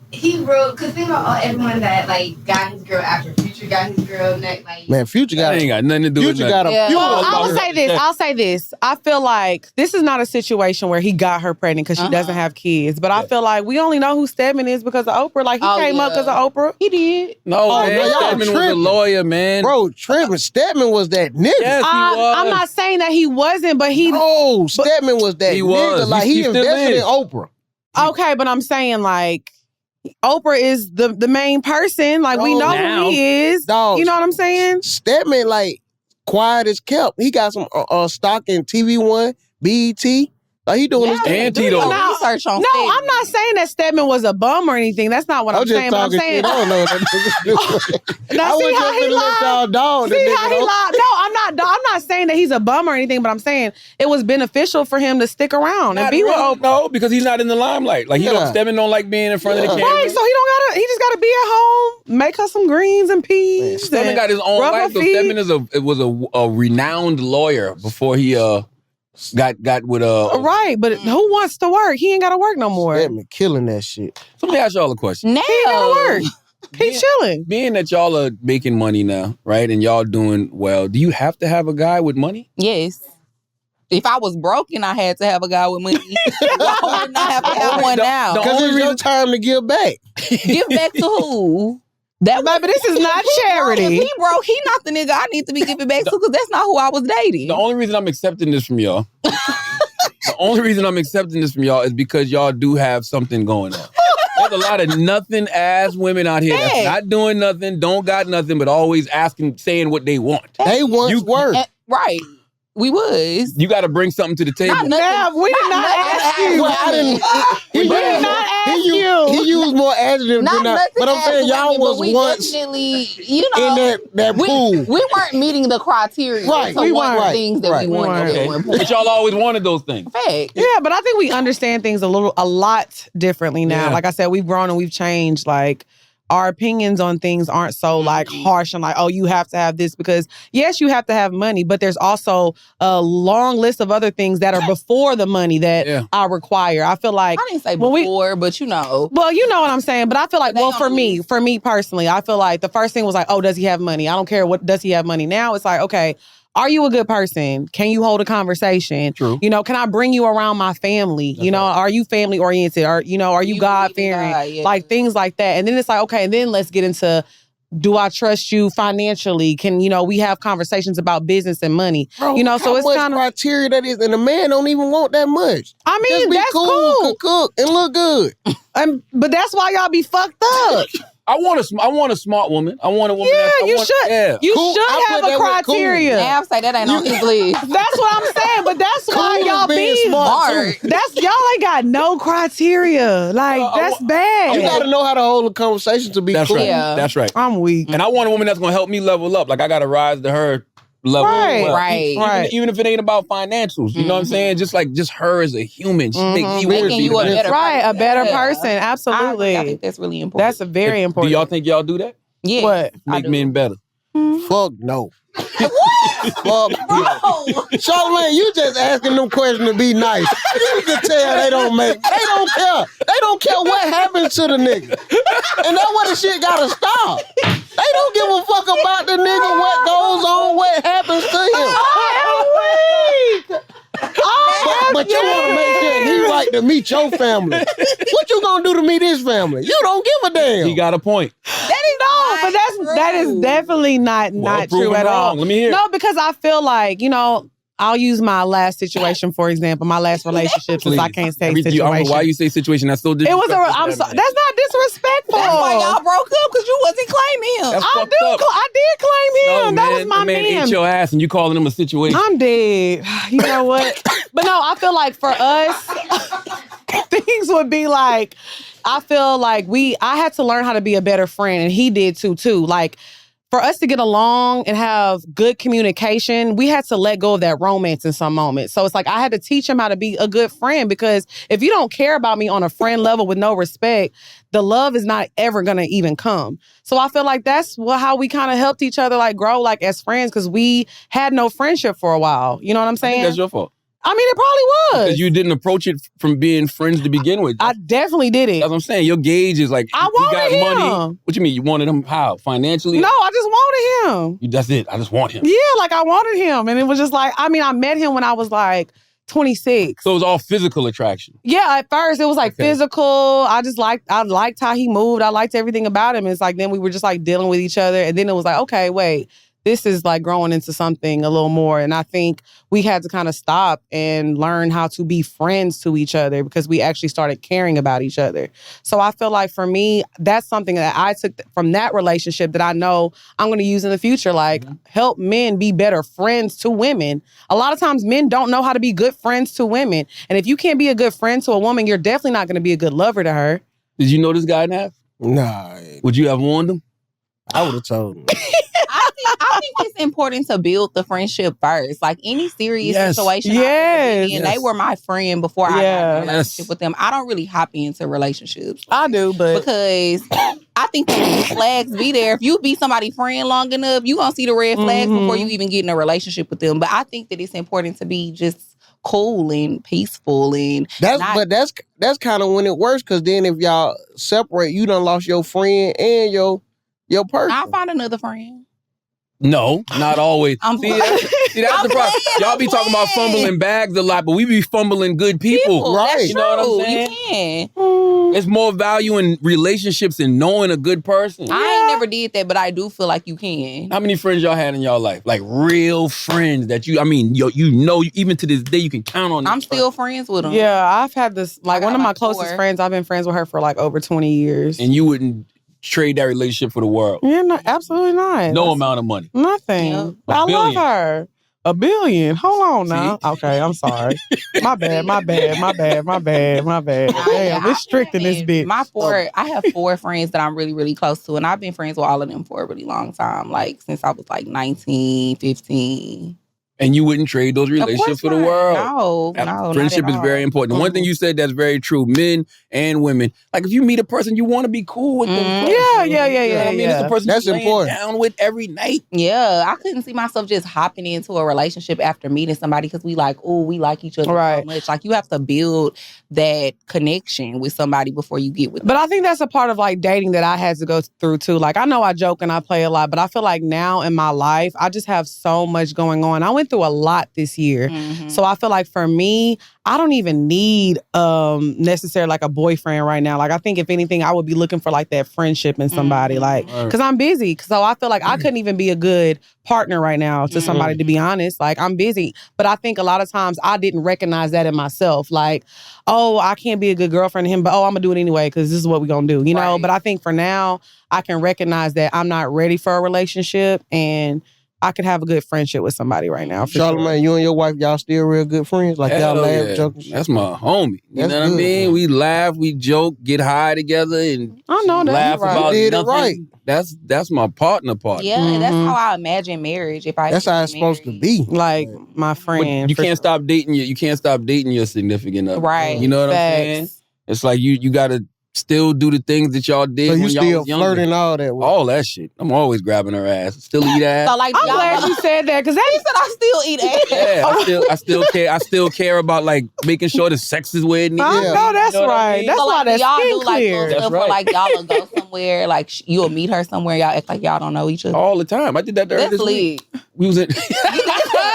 he wrote, because everyone that like got his girl after Future got his girl next, like Man, Future got That ain't got nothing to do with Future nothing. got a well, I'll say this. I feel like this is not a situation where he got her pregnant because she doesn't have kids. But I feel like we only know who Stedman is because of Oprah. Like, he came up because of Oprah. He did. No, man. no, y'all Stedman was a tripping. lawyer, man. Bro, Trevor Stedman was that nigga. Yes, he was. I'm not saying that he wasn't, but he... No, Stedman was that He nigga. was. Like, He he still invested is. in Oprah. Okay, but I'm saying, like, Oprah is the main person. Like, we know Now. who he is. Dog. You know what I'm saying? Stedman, like, quiet as kept. He got some stock in TV One, BET. Like, he doing his thing. And Tito. Now- Research on No, Stedman. I'm not saying that Stedman was a bum or anything. That's not what I'm I'm just saying. But I'm talking saying... shit. I don't know what that nigga doing. Now, I see was how just he finna let y'all lied? dog the See nigga, how he though. lied? No, I'm not saying that he's a bum or anything, but I'm saying it was beneficial for him to stick around and Not be with really, Oprah. no, because he's not in the limelight. Like, Yeah. Stedman don't like being in front of the camera. Right, so he just gotta be at home, make her some greens and peas. Stedman and got his own rub her life. So feet. Stedman was a renowned lawyer before he got with Right, but who wants to work? He ain't gotta work no more. Stedman killing that shit. So let me ask y'all a question. Now. He ain't gotta work. He's chilling. Being that y'all are making money now, right, and y'all doing well, do you have to have a guy with money? Yes. If I was broken, I had to have a guy with money. Why would not have to have one now? Because it's your time to give back. Give back to who? That Baby, this is not If charity. he broke, he not the nigga I need to be giving back to because that's not who I was dating. The only reason I'm accepting this from y'all, is because y'all do have something going on. There's a lot of nothing ass women out here that's not doing nothing, don't got nothing, but always saying what they want. They once were. Right. We was. You got to bring something to the table. Not nothing. Nah, we did not ask you. Well, I didn't. We did not ask you. He used more adjectives Not than that. nothing. But I'm saying y'all women, but was we once definitely, you know, in that pool. we weren't meeting the criteria. Right. To We want weren't. things that Right. we wanted weren't. at one point. But y'all always wanted those things. Fact. Yeah, but I think we understand things a lot differently now. Yeah. Like I said, we've grown and we've changed. Like, our opinions on things aren't so like harsh and like, oh, you have to have this, because yes, you have to have money, but there's also a long list of other things that are before the money that I require. I feel like I didn't say before, but you know. Well, you know what I'm saying, but I feel like, well, for me personally, I feel like the first thing was like, oh, does he have money? I don't care what, does he have money? Now it's like, okay, are you a good person? Can you hold a conversation? True. You know, can I bring you around my family? You know, are you family oriented? Are you God fearing? Yeah. Like things like that. And then it's like, okay, and then let's get into, do I trust you financially? Can, we have conversations about business and money? Bro, so it's kind of criteria that is, and a man don't even want that much. I mean, Just be that's cool, cook, and look good. But that's why y'all be fucked up. I want a smart woman. I want a woman. You should. You Cool. should I have put a that with cool. criteria. Yeah, I say that ain't on his list. That's what I'm saying, but that's why Cool y'all is being be smart, too. y'all ain't got no criteria. Like that's bad. You got to know how to hold a conversation to be That's cool. right. Yeah. That's right. I'm weak. And I want a woman that's gonna help me level up. Like I gotta rise to her level. Right, as well. right. Even if it ain't about financials, you know what I'm saying? Just her as a human. She make me want to Making be you the a best. better Right, a better Yeah. person. Absolutely. I think that's really important. That's a very important. Do y'all think y'all do that? yeah. What? Make men better. Fuck no. Fuck no. Charlamagne, you just asking them questions to be nice. You can tell they don't care. They don't care what happens to the nigga. And that's what the shit gotta stop. They don't give a fuck about the nigga, what goes on, what happens to him. But you want to make sure he right to meet your family. What you gonna do to meet his family? You don't give a damn. He got a point. But that is definitely not prove true him at all. wrong. Let me hear it. No, because I feel like, I'll use my last situation for example. My last relationship, since I can't say I don't situation. know why you say situation. That's so It was disrespectful. I'm sorry. That's not disrespectful. That's why y'all broke up, because you wasn't claiming him. That's fucked up. I did claim him. No, That man, was my the man ate your ass and you calling him a situation. I'm dead. You know what? But no, I feel like for us, things would be like, I feel like I had to learn how to be a better friend, and he did too. Like, for us to get along and have good communication, we had to let go of that romance in some moments. So it's like I had to teach him how to be a good friend, because if you don't care about me on a friend level with no respect, the love is not ever going to even come. So I feel like that's how we kind of helped each other like grow like as friends, because we had no friendship for a while. You know what I'm saying? I think that's your fault. I mean, it probably was. Because you didn't approach it from being friends to begin with. I definitely did it. That's what I'm saying. Your gauge is like, I wanted he got him. money. What you mean? You wanted him how? Financially? No, I just wanted him. That's it. I just want him. Yeah, like I wanted him. And it was just like, I mean, I met him when I was like 26. So it was all physical attraction. Yeah, at first it was like physical. I liked how he moved. I liked everything about him. It's like then we were just like dealing with each other. And then it was like, okay, wait, this is like growing into something a little more. And I think we had to kind of stop and learn how to be friends to each other, because we actually started caring about each other. So I feel like for me, that's something that I took from that relationship that I know I'm going to use in the future. Like, help men be better friends to women. A lot of times men don't know how to be good friends to women. And if you can't be a good friend to a woman, you're definitely not going to be a good lover to her. Did you know this guy, Navv? Nah. Would you have warned him? I would have told him. I think it's important to build the friendship first. Like any serious situation, Yes. they were my friend before I got in a relationship with them. I don't really hop into relationships. I do, but because I think the red flags be there. If you be somebody's friend long enough, you gonna see the red flags before you even get in a relationship with them. But I think that it's important to be just cool and peaceful and that's kind of when it works, because then if y'all separate, you done lost your friend and your person. I'll find another friend. No, not always. See, that's the problem. Y'all be talking about fumbling bags a lot, but we be fumbling good people. Right. That's You know what I'm true. saying? You can. There's more value in relationships than knowing a good person. I ain't never did that, but I do feel like you can. How many friends y'all had in y'all life? Like real friends that you know, even to this day, you can count on. I'm still friends with them. yeah, I've had this, like one of my like closest 4. friends, I've been friends with her for like over 20 years. And you wouldn't trade that relationship for the world. Yeah, no, absolutely not. No amount of money. Nothing. Yeah. I love billion. her. $1 billion. Hold on now. Okay, I'm sorry. My bad. Damn, it's strict in this bitch. I have 4 friends that I'm really, really close to, and I've been friends with all of them for a really long time, like since I was like 19, 15. And you wouldn't trade those relationships for the world. No. Friendship is very important. The one thing you said that's very true, men and women. Like if you meet a person, you want to be cool with them. Yeah. You know what I mean? It's the person That's you're laying important. down with every night. Yeah, I couldn't see myself just hopping into a relationship after meeting somebody because we like each other so much. Like you have to build that connection with somebody before you get with them. But I think that's a part of like dating that I had to go through too. Like I know I joke and I play a lot, but I feel like now in my life, I just have so much going on. I went through a lot this year. So I feel like for me, I don't even need necessarily like a boyfriend right now. Like I think if anything, I would be looking for like that friendship in somebody. Like, because I'm busy. So I feel like I couldn't even be a good partner right now to somebody, to be honest. Like I'm busy. But I think a lot of times I didn't recognize that in myself. Like, oh, I can't be a good girlfriend to him, but I'm gonna do it anyway because this is what we're gonna do, you know? But I think for now, I can recognize that I'm not ready for a relationship and I could have a good friendship with somebody right now. Charlamagne, you and your wife, y'all still real good friends? Like y'all laugh, joke? That's my homie. You know what I mean? We laugh, we joke, get high together, and I know that laugh about did nothing. It right. That's my partner. Yeah, that's how I imagine marriage. That's how it's supposed to be. Like my friend. But you can't stop dating your significant other. Right. You know what I'm saying? It's like you gotta still do the things that y'all did So you when y'all still was younger. flirting all that? All that shit. I'm always grabbing her ass. Still eat ass. So like, I'm glad you said that because that said I still eat ass. Yeah, I still care. I still care about like making sure the sex is where it needs to be. I know that's You know what I right. mean? That's So, why like, that's y'all skin do like clear. little stuff where like y'all will go somewhere, like you'll meet her somewhere, y'all act like y'all don't know each other. All the time. I did that earlier That's this week. lit. We was in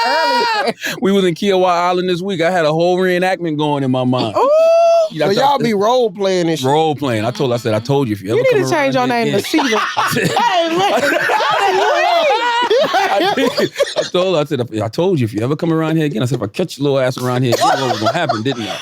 Earlier. we was in Kiowa Island this week. I had a whole reenactment going in my mind. Ooh, So y'all be role playing and shit. role playing. I told you if you ever you need come to change your around name here to Steven. Hey, listen. I told you if you ever come around here again, I said if I catch your little ass around here, you know what was gonna happen, didn't I?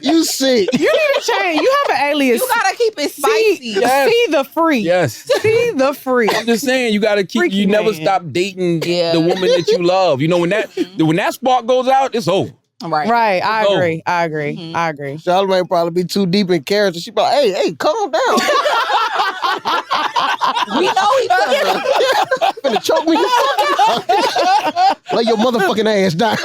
You sick. You need to change. You have an alias. You gotta keep it spicy. See the free. Yes. See the free. I'm just saying you gotta keep. Freaky You never man. stop dating the woman that you love. You know when that spark goes out, it's over. Right. I Go. agree. Mhm. I agree. Charlamagne probably be too deep in character. She probably, hey, calm down. We know each other. Finna choke me. Lay your motherfucking ass down.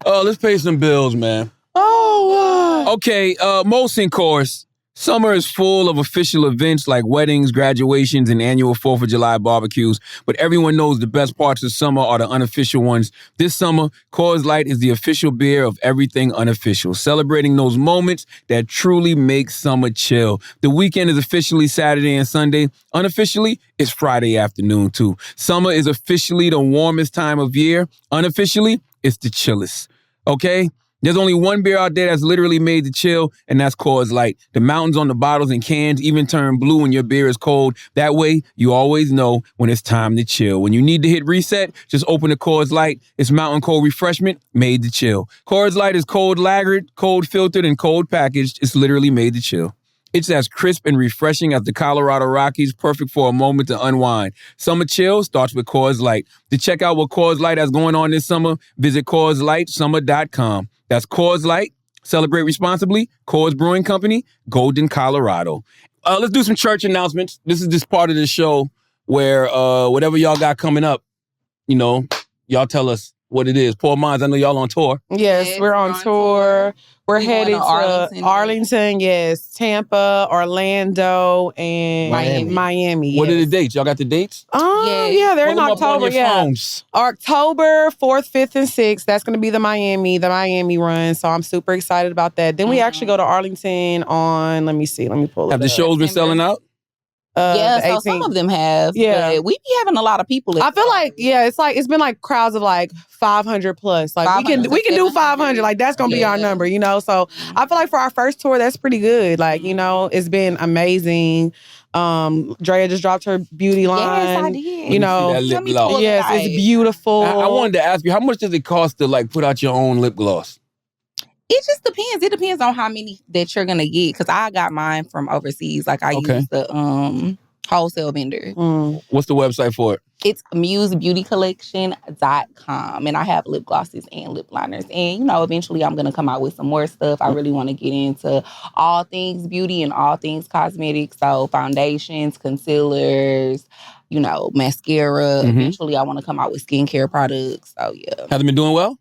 Oh, let's pay some bills, man. Oh, Okay, Molson course. Summer is full of official events like weddings, graduations, and annual 4th of July barbecues, but everyone knows the best parts of summer are the unofficial ones. This summer, Coors Light is the official beer of everything unofficial, celebrating those moments that truly make summer chill. The weekend is officially Saturday and Sunday. Unofficially, it's Friday afternoon, too. Summer is officially the warmest time of year. Unofficially, it's the chillest. Okay? There's only one beer out there that's literally made to chill, and that's Coors Light. The mountains on the bottles and cans even turn blue when your beer is cold. That way, you always know when it's time to chill. When you need to hit reset, just open a Coors Light. It's mountain cold refreshment made to chill. Coors Light is cold lagered, cold filtered, and cold packaged. It's literally made to chill. It's as crisp and refreshing as the Colorado Rockies, perfect for a moment to unwind. Summer chill starts with Coors Light. To check out what Coors Light has going on this summer, visit CoorsLightSummer.com. That's Coors Light. Celebrate responsibly. Coors Brewing Company, Golden, Colorado. Let's do some church announcements. This is this part of the show where whatever y'all got coming up, you know, y'all tell us what it is. Poor Minds, I know y'all on tour. yes, we're on tour. We're We headed going to to Arlington, yes, Tampa, Orlando, and Miami. What are the yes. dates? Y'all got the dates? Yeah, they're Pull in them up on October. your phones. October 4th, 5th, and 6th. That's going to be the Miami run. So I'm super excited about that. Then we actually go to Arlington on, let me pull it Have the up. shows been selling out? Yeah, the so some 18th. of them have. Yeah. But we be having a lot of people. I feel like, it's been like crowds of like 500 plus. Like 500 we can do 700. 500. Like that's gonna be our number, you know. So I feel like for our first tour, that's pretty good. Like, you know, it's been amazing. Drea just dropped her beauty line. Yes, I did. You know, Let me see that lip gloss. yes, it's beautiful. I wanted to ask you, how much does it cost to like put out your own lip gloss? It just depends. It depends on how many that you're gonna get. Because I got mine from overseas. Like I use the wholesale vendor. What's the website for it? It's musebeautycollection.com. And I have lip glosses and lip liners. And, you know, eventually I'm going to come out with some more stuff. I really want to get into all things beauty and all things cosmetics. So foundations, concealers, you know, mascara. Eventually I want to come out with skincare products. So, yeah. Has it been doing well?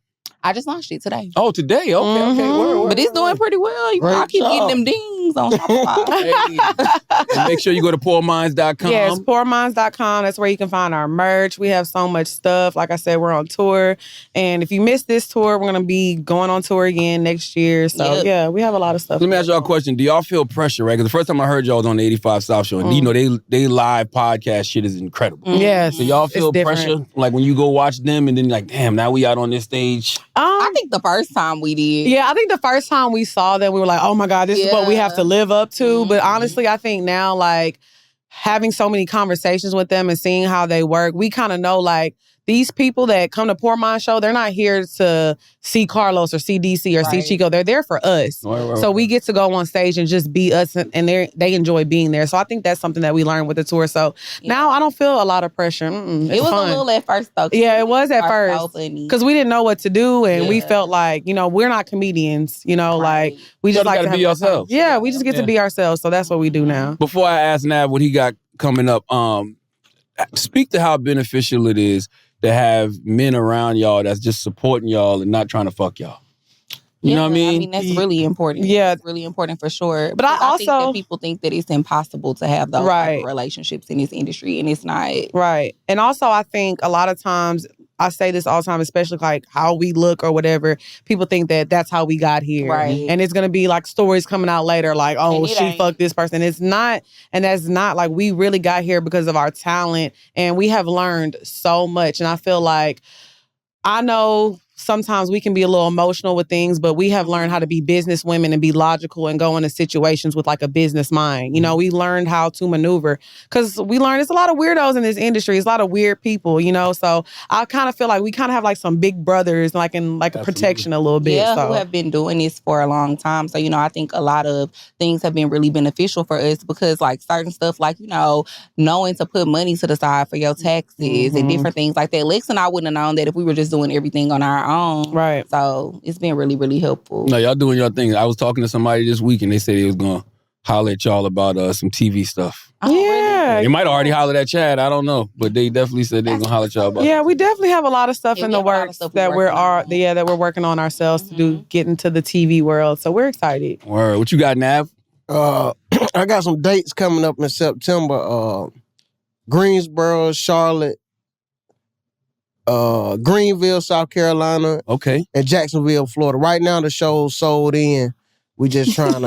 I just launched it today. Oh, today? Okay. Word, But it's doing pretty well. You know, I keep getting them dings on Shopify. And make sure you go to poorminds.com. Yes, poorminds.com. That's where you can find our merch. We have so much stuff. Like I said, we're on tour. And if you missed this tour, we're going to be going on tour again next year. So, yeah, we have a lot of stuff. Let me ask y'all a question. Do y'all feel pressure, right? Because the first time I heard y'all was on the 85 South Show. And, you know, they live podcast shit is incredible. Yes. So y'all feel pressure? Like when you go watch them and then like, damn, now we out on this stage? I think the first time we did. Yeah, I think the first time we saw them, we were like, oh my God, this is what we have to live up to. But honestly, I think now, like, having so many conversations with them and seeing how they work, we kind of know, like, these people that come to Poor Mind Show, they're not here to see Carlos or see DC or see Chico. They're there for us. So we get to go on stage and just be us, and they enjoy being there. So I think that's something that we learned with the tour. So now I don't feel a lot of pressure. It was fun. a little at first, though. Yeah, it was at first. Because we didn't know what to do, and we felt like, you know, we're not comedians. You know, like, we just like to be yourselves. Yeah, we just get to be ourselves. So that's what we do now. Before I ask Navv what he got coming up, speak to how beneficial it is to have men around y'all that's just supporting y'all and not trying to fuck y'all. You know what I mean? I mean, that's really important. Yeah. It's really important for sure. But I think that people think that it's impossible to have those type of relationships in this industry, and it's not. Right. And also, I think a lot of times, I say this all the time, especially like how we look or whatever, people think that that's how we got here. Right. And it's going to be like stories coming out later, like, oh, she ain't. fucked this person. It's not, and that's not, like, we really got here because of our talent, and we have learned so much. And I feel like, I know sometimes we can be a little emotional with things, but we have learned how to be business women and be logical and go into situations with like a business mind. You know, we learned how to maneuver because we learned there's a lot of weirdos in this industry. It's a lot of weird people, you know. So I kind of feel like we kind of have like some big brothers, like in like a protection a little bit. Yeah, so. who have been doing this for a long time. So, you know, I think a lot of things have been really beneficial for us because like certain stuff like, you know, knowing to put money to the side for your taxes and different things like that. Lex and I wouldn't have known that if we were just doing everything on our own. Right. So it's been really, really helpful. No, y'all doing your thing. I was talking to somebody this week and they said they was going to holler at y'all about some TV stuff. Oh, yeah. They might have already hollered at Chad. I don't know. But they definitely said they was going to holler at y'all about Yeah, we definitely have a lot of stuff in the works that that we're working on ourselves to do, get into the TV world. So we're excited. Word. What you got, Navv? I got some dates coming up in September. Greensboro, Charlotte, Greenville, South Carolina. Okay. And Jacksonville, Florida. Right now the show's sold in. We just trying to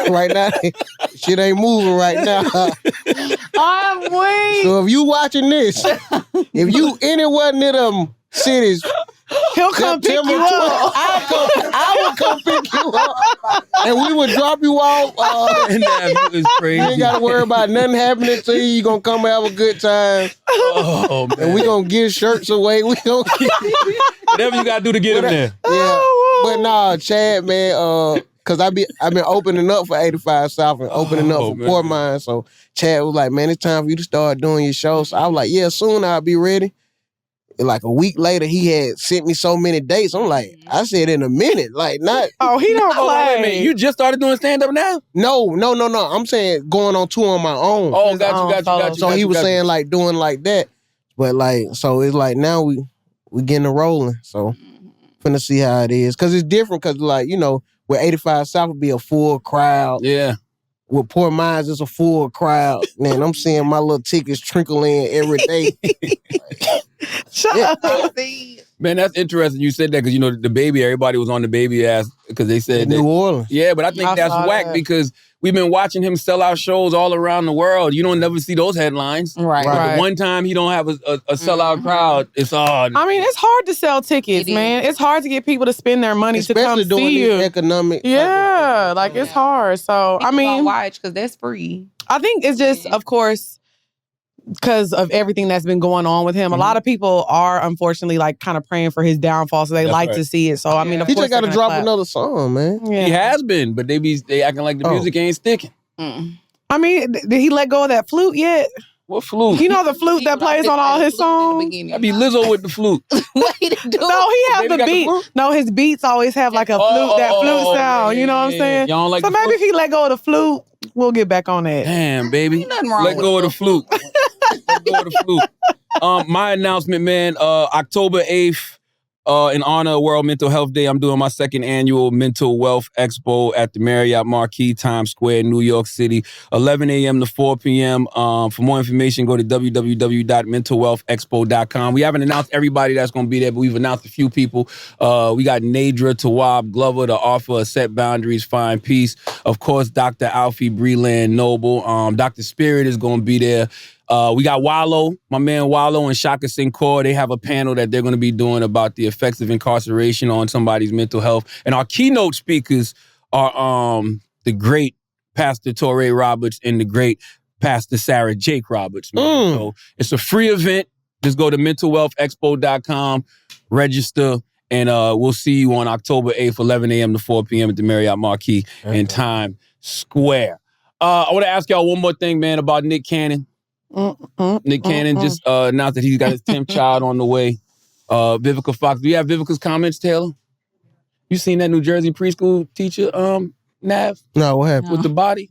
right now shit ain't moving right now. I'm weak. So if you watching this, if you anywhere near them cities, he'll come pick you up. I will come pick you up, and we will drop you off. Navv is crazy. You ain't got to worry about nothing happening to you. You gonna come have a good time. Oh man. And we gonna give shirts away. We gonna whatever you gotta do to get him there. Yeah, but nah, Chad, man. Cause I've been opening up for 85 South and opening up for Port Mine. So Chad was like, man, it's time for you to start doing your show. So I was like, yeah, soon I'll be ready. And like a week later, he had sent me so many dates. I'm like, I said in a minute, like not. Oh, he don't play. Wait a minute, you just started doing stand up now? No. I'm saying going on tour on my own. Oh, got you. So he was saying like doing like that, but like so it's like now we getting it rolling. So finna see how it is because it's different because like you know. Where 85 South would be a full crowd. Yeah. With Port Mines, it's a full crowd. Man, I'm seeing my little tickets trickle in every day. Shut up. Man, that's interesting you said that because, you know, the baby, everybody was on the baby ass because they said New Orleans. Yeah, but I think that's whack because we've been watching him sell out shows all around the world. You don't never see those headlines. Right. But the one time he don't have a sellout crowd, it's hard. I mean, it's hard to sell tickets, man. It's hard to get people to spend their money to come Especially see doing you. Economic. Yeah, like it's hard. So, I mean, watch because that's free. I think it's just, of course, because of everything that's been going on with him. A lot of people are, unfortunately, like kind of praying for his downfall, so they like to see it. So, I mean, of He course, just got to they're drop gonna clap. another song, man. Yeah. He has been, but they acting like the music ain't sticking. I mean, did he let go of that flute yet? What flute? You know the flute that plays on all his songs? I be Lizzo with the flute. Way to do No, he has Baby the got the beat. flute? No, his beats always have like a flute sound. You know what I'm saying? Y'all don't like so the maybe flute? if he let go of the flute, we'll get back on that. Damn, baby. nothing wrong Let with go of the flute. Let go of the flute. My announcement, man, October 8th, in honor of World Mental Health Day, I'm doing my second annual Mental Wealth Expo at the Marriott Marquis, Times Square, New York City, 11 a.m. to 4 p.m. For more information, go to www.mentalwealthexpo.com. We haven't announced everybody that's going to be there, but we've announced a few people. We got Nadra Tawab Glover, the author of Set Boundaries, Find Peace. Of course, Dr. Alfie Breland Noble. Dr. Spirit is going to be there. We got Wallow, my man Wallow and Shaka Sinclair. They have a panel that they're going to be doing about the effects of incarceration on somebody's mental health. And our keynote speakers are the great Pastor Torrey Roberts and the great Pastor Sarah Jake Roberts. Man. So it's a free event. Just go to mentalwealthexpo.com, register, and we'll see you on October 8th, 11 a.m. to 4 p.m. at the Marriott Marquis in Times Square. I want to ask y'all one more thing, man, about Nick Cannon. Nick Cannon just announced that he's got his 10th child on the way. Vivica Fox. Do you have Vivica's comments, Taylor? You seen that New Jersey preschool teacher, Navv? No, what happened? With the body?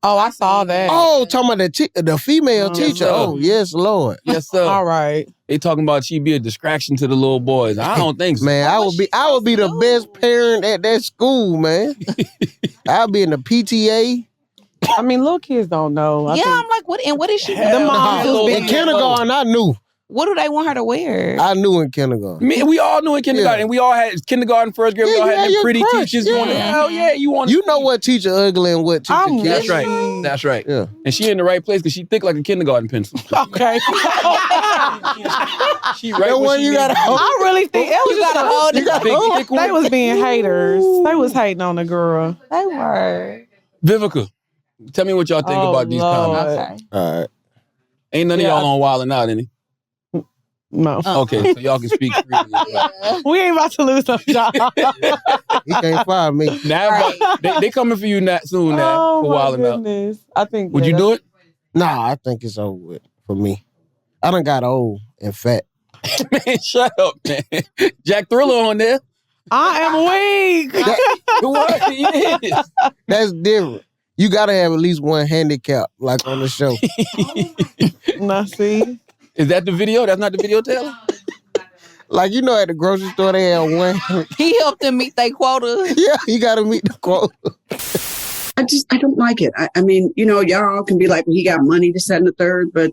Oh, I saw that. Oh, talking about the female teacher. sir. Oh, yes, Lord. Yes, sir. All right. They talking about she be a distraction to the little boys. I don't think so. Man, I would be the best parent at that school, man. I'll be in the PTA. I mean, little kids don't know. I'm like, what? And what is she? The mom little was In big. kindergarten, I knew. What do they want her to wear? I knew in kindergarten. We all knew in kindergarten. Yeah. And we all had kindergarten, first grade. Yeah, we all you had had them your pretty crush. teachers. Yeah. Hell yeah, you want. You know what teacher ugly and what teacher cute. That's right. That's right. Yeah. And she in the right place because she thick like a kindergarten pencil. Okay. She right That where one she you needs gotta to be. hold. I really think it was You just gotta hold it. You gotta Big, hold. thick one. they was being haters. They was hating on the girl. They were. Vivica, tell me what y'all think Oh, about these Lord. comments. Okay. All right. Ain't none of y'all on Wildin' Out, any? No. Okay, so y'all can speak freely. Yeah. We ain't about to lose some job. He can't fire me. Now, they coming for you soon now for Wildin' Out. goodness. I think. Would you do it? Nah, I think it's over with for me. I done got old and fat. Man, shut up, man. Jack Thriller on there. I am weak. What? It is. That's different. You gotta have at least one handicap, like on the show. Now see. Is that the video? That's not the video, Taylor? Like, you know, at the grocery store, they have one. He helped them meet their quota. Yeah, you gotta meet the quota. I don't like it. I mean, you know, y'all can be like, well, he got money to set in the third, but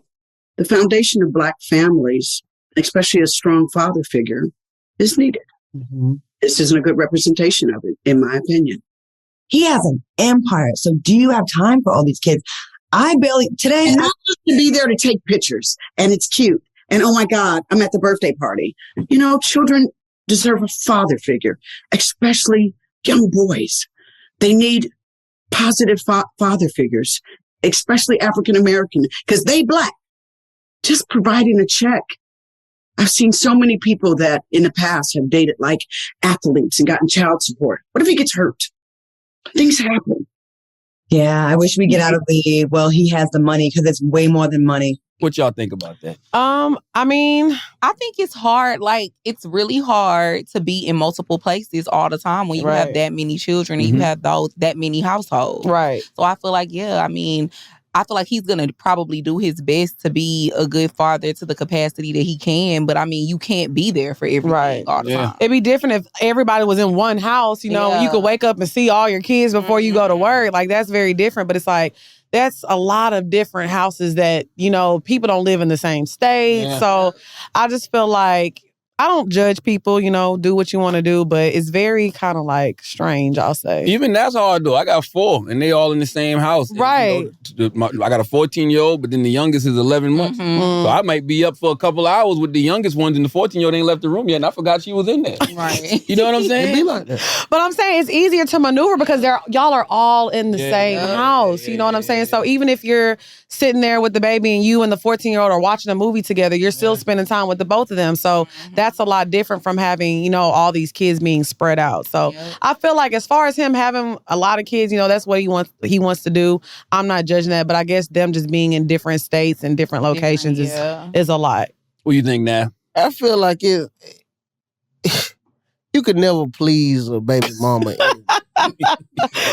the foundation of Black families, especially a strong father figure, is needed. Mm-hmm. This isn't a good representation of it, in my opinion. He has an empire. So do you have time for all these kids? Today, And not just to be there to take pictures, and it's cute. And oh my God, I'm at the birthday party. You know, children deserve a father figure, especially young boys. They need positive father figures, especially African American, because they Black. Just providing a check. I've seen so many people that in the past have dated like athletes and gotten child support. What if he gets hurt? Things happen. yeah, I wish we get out of the, well, he has the money because it's way more than money. What y'all think about that? I mean, I think it's hard. Like, it's really hard to be in multiple places all the time when you have Right. that many children and you have that many households. right. So I feel like, I feel like he's going to probably do his best to be a good father to the capacity that he can. But I mean, you can't be there for everything Right. all the Yeah. time. It'd be different if everybody was in one house, you know, Yeah. you could wake up and see all your kids before you go to work. Like, that's very different. But it's like, that's a lot of different houses that, you know, people don't live in the same state. Yeah. So I just feel like I don't judge people, you know, do what you want to do, but it's very kind of like strange, I'll say. Even that's hard though. I got 4 and they all in the same house. And, Right. you know, I got a 14-year-old, but then the youngest is 11 months. So I might be up for a couple hours with the youngest ones and the 14-year-old ain't left the room yet and I forgot she was in there. Right. You know what I'm It saying? be like that. But I'm saying it's easier to maneuver because y'all are all in the Yeah. same house. You know what I'm saying? So even if you're sitting there with the baby and you and the 14-year-old are watching a movie together, you're still spending time with the both of them. So that's a lot different from having, you know, all these kids being spread out. So I feel like as far as him having a lot of kids, you know, that's what he wants to do. I'm not judging that, but I guess them just being in different states and different locations is a lot. What do you think now? I feel like you could never please a baby mama.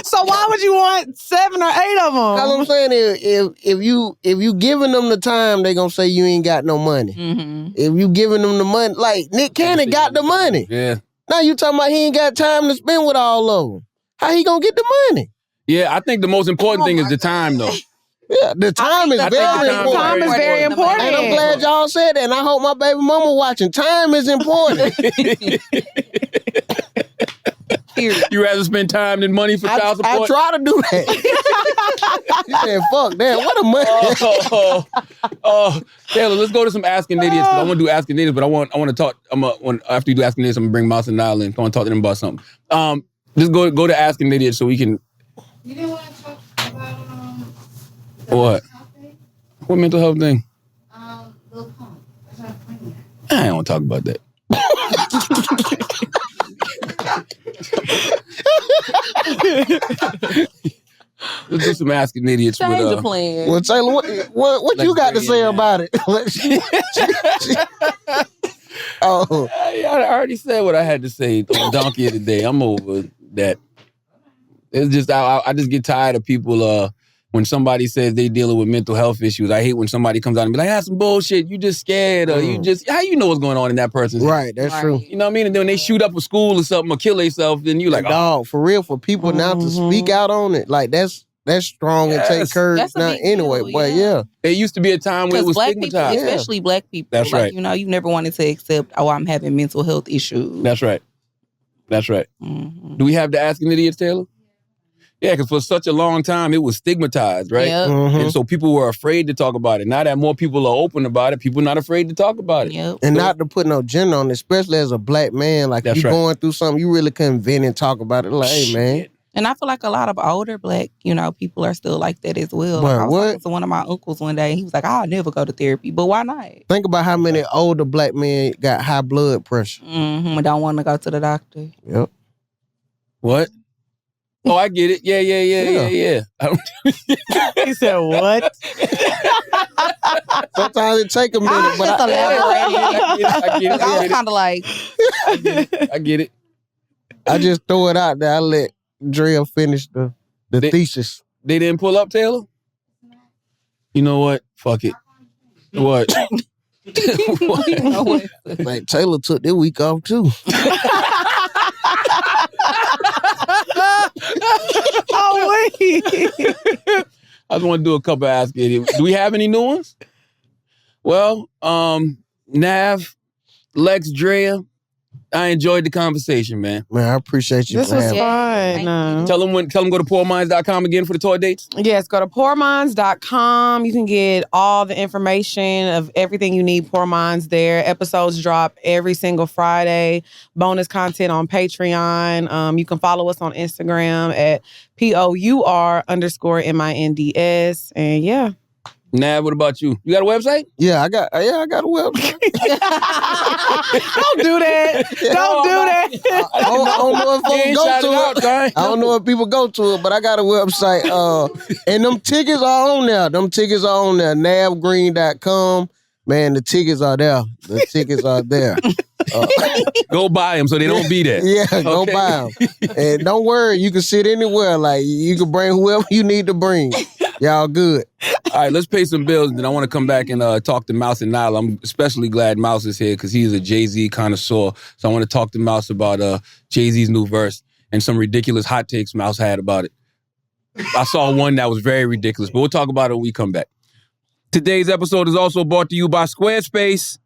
So why would you want 7 or 8 of them? Cause I'm saying if you giving them the time, they gonna say you ain't got no money. If you giving them the money, like Nick Cannon got the money. Yeah. Now you talking about he ain't got time to spend with all of them. How he gonna get the money? Yeah, I think the most important thing is the time though. Yeah, the time is I think very the important. Time is very important. And I'm glad y'all said that. And I hope my baby mama watching. Time is important. You rather spend time than money for child I support? try to do that. You said, fuck that. What a money. Taylor, let's go to some Asking Idiots. 'Cause I want to do Asking Idiots, but I want to talk. After you do Asking Idiots, I'm gonna bring Mouse and Nyla in. I want to talk to them about something. Just go to Asking Idiots so we can. You didn't want to talk about What? topic? What mental health thing? Lil Pump. I tried to bring that. I don't want to talk about that. Let's do some Asking Idiots Change with the plan. Well, Taylor, what you got to say about it? Oh, I already said what I had to say on Donkey of the Day. I'm over that. It's just I just get tired of people when somebody says they dealing with mental health issues. I hate when somebody comes out and be like, some bullshit. You just scared or you just how you know what's going on in that person's head? right. That's true. You know what I mean? And then when they shoot up a school or something or kill themselves, then you like, Dog, for real, for people now to speak out on it, like that's that's strong and take Yes. courage That's a now big anyway. deal, But yeah. yeah. It used to be a time where it Because was black people, stigmatized. especially black people, That's like, right. you know, you never wanted to accept, oh, I'm having mental health issues. That's right. That's right. Mhm. Do we have the Asking Idiots, Taylor? Yeah, because for such a long time, it was stigmatized, right? Yep. And so people were afraid to talk about it. Now that more people are open about it, people are not afraid to talk about it. Yep. And not to put no gender on it, especially as a black man. Like, That's you right. going through something, you really couldn't vent and talk about it. Like, hey, man. And I feel like a lot of older black, you know, people are still like that as well. Like, But I was what? talking to one of my uncles one day, and he was like, I'll never go to therapy. But why not? Think about how many older black men got high blood pressure. Mm-hmm. I don't want to go to the doctor. Yep. What? Oh, I get it. Yeah. He said, what? Sometimes it take a minute, but Just I get it. I was kind of like, I get it. I just throw it out there. I let Drea finish the thesis. They didn't pull up, Taylor? You know what? Fuck it. What? you know what? Like, Taylor took this week off too. Oh, wait. I just want to do a couple of Ask Idiots. Do we have any new ones? Well, Navv, Lex, Drea, I enjoyed the conversation, man. Man, I appreciate you This for was having me. fun. Tell them go to poorminds.com again for the tour dates. Yes, go to poorminds.com. You can get all the information of everything you need. Poor Minds there. Episodes drop every single Friday. Bonus content on Patreon. You can follow us on Instagram at POUR_MINDS. And yeah. Navv, what about you? You got a website? Yeah, I got a website. Don't do that. Don't do that. I don't know if folks go to it. Right? I don't know if people go to it, but I got a website. And them tickets are on there. NavvGreene.com. Man, the tickets are there. The tickets are there. Go buy them so they don't be there. Yeah, go buy them. And don't worry, you can sit anywhere. Like, you can bring whoever you need to bring. Y'all good. All right, let's pay some bills, and then I want to come back and talk to Mouse and Nyla. I'm especially glad Mouse is here because he's a Jay-Z connoisseur. So I want to talk to Mouse about Jay-Z's new verse and some ridiculous hot takes Mouse had about it. I saw one that was very ridiculous, but we'll talk about it when we come back. Today's episode is also brought to you by Squarespace.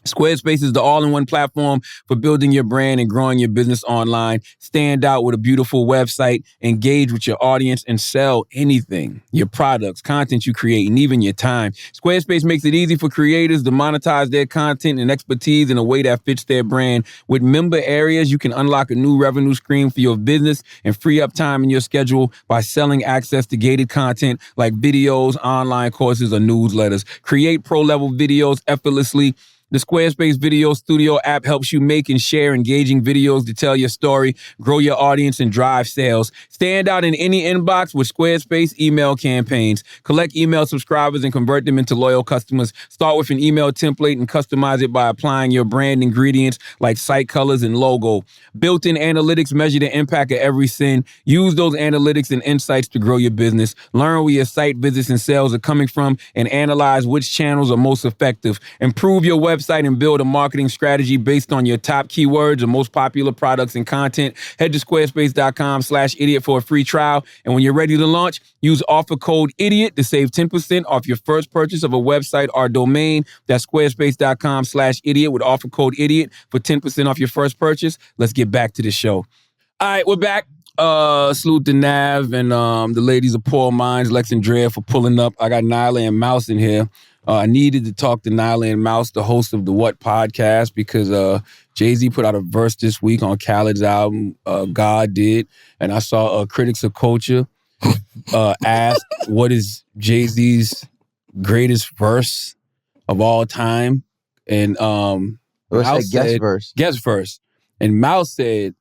Squarespace is the all-in-one platform for building your brand and growing your business online. Stand out with a beautiful website, engage with your audience, and sell anything. Your products, content you create, and even your time. Squarespace makes it easy for creators to monetize their content and expertise in a way that fits their brand. With member areas, you can unlock a new revenue stream for your business and free up time in your schedule by selling access to gated content like videos, online courses, or newsletters. Create pro-level videos effortlessly. The Squarespace Video Studio app helps you make and share engaging videos to tell your story, grow your audience, and drive sales. Stand out in any inbox with Squarespace email campaigns. Collect email subscribers and convert them into loyal customers. Start with an email template and customize it by applying your brand ingredients like site colors and logo. Built-in analytics measure the impact of every send. Use those analytics and insights to grow your business. Learn where your site visits and sales are coming from and analyze which channels are most effective. Improve your website and build a marketing strategy based on your top keywords or most popular products and content. Head to squarespace.com/idiot for a free trial. And when you're ready to launch, use offer code IDIOT to save 10% off your first purchase of a website or domain. That's squarespace.com/idiot with offer code IDIOT for 10% off your first purchase. Let's get back to the show. All right, we're back. Salute to Navv and the ladies of Poor Minds, Lex and Drea, for pulling up. I got Nyla and Mouse in here. I needed to talk to Nyla and Mouse, the host of the What podcast, because Jay-Z put out a verse this week on Khaled's album, God Did, and I saw Critics of Culture ask what is Jay-Z's greatest verse of all time, and Mouse said, guest verse, and Mouse said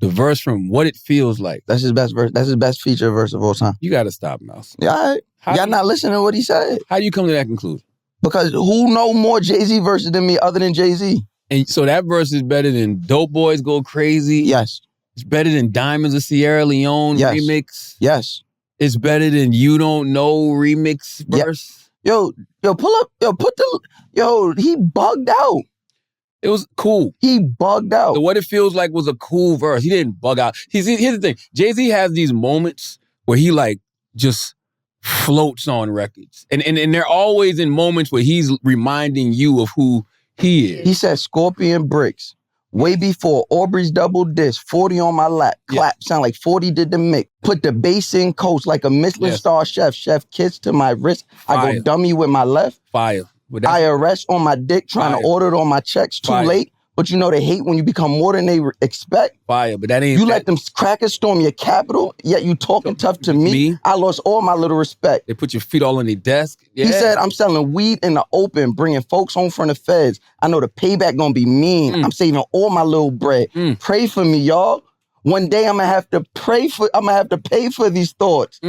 the verse from What It Feels Like. That's his best verse. That's his best feature verse of all time. You got to stop, Mouse. Yeah, all right. Y'all not listening to what he said. How do you come to that conclusion? Because who know more Jay-Z verses than me other than Jay-Z? And so that verse is better than Dope Boys Go Crazy? Yes. It's better than Diamonds of Sierra Leone remix? Yes. It's better than You Don't Know remix verse? Yo, pull up. He bugged out. It was cool. He bugged out. What It Feels Like was a cool verse. He didn't bug out. Here's the thing. Jay-Z has these moments where he like just floats on records. And they're always in moments where he's reminding you of who he is. He said Scorpion Bricks. Way before Aubrey's double disc, 40 on my lap, clap, sound like 40 did the mix. Put the bass in coach like a Michelin star chef. Chef kiss to my wrist. I go dummy with my left. Fire. IRS on my dick, trying to order it on my checks. Too late. But you know they hate when you become more than they expect. Fire, but that ain't... You let them crackers storm your capital, yet you talking tough to me. I lost all my little respect. They put your feet all on their desk. Yeah. He said, I'm selling weed in the open, bringing folks home from the feds. I know the payback gonna be mean. I'm saving all my little bread. Pray for me, y'all. One day I'm gonna have to pay for these thoughts.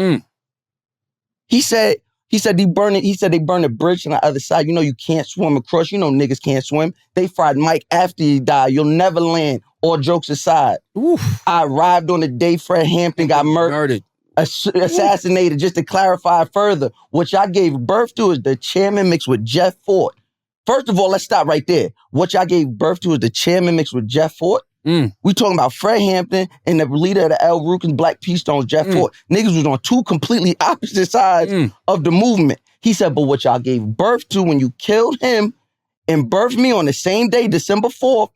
He said they burn a bridge on the other side. You know you can't swim across. You know niggas can't swim. They fried Mike after he died. You'll never land. All jokes aside. Oof. I arrived on the day Fred Hampton got murdered. Assassinated. Just to clarify further, what y'all gave birth to is the chairman mixed with Jeff Fort. First of all, let's stop right there. What y'all gave birth to is the chairman mixed with Jeff Fort. We talking about Fred Hampton and the leader of the El Rukins Black Peace Stones, Jeff Fort. Niggas was on two completely opposite sides of the movement. He said, but what y'all gave birth to when you killed him and birthed me on the same day, December 4th,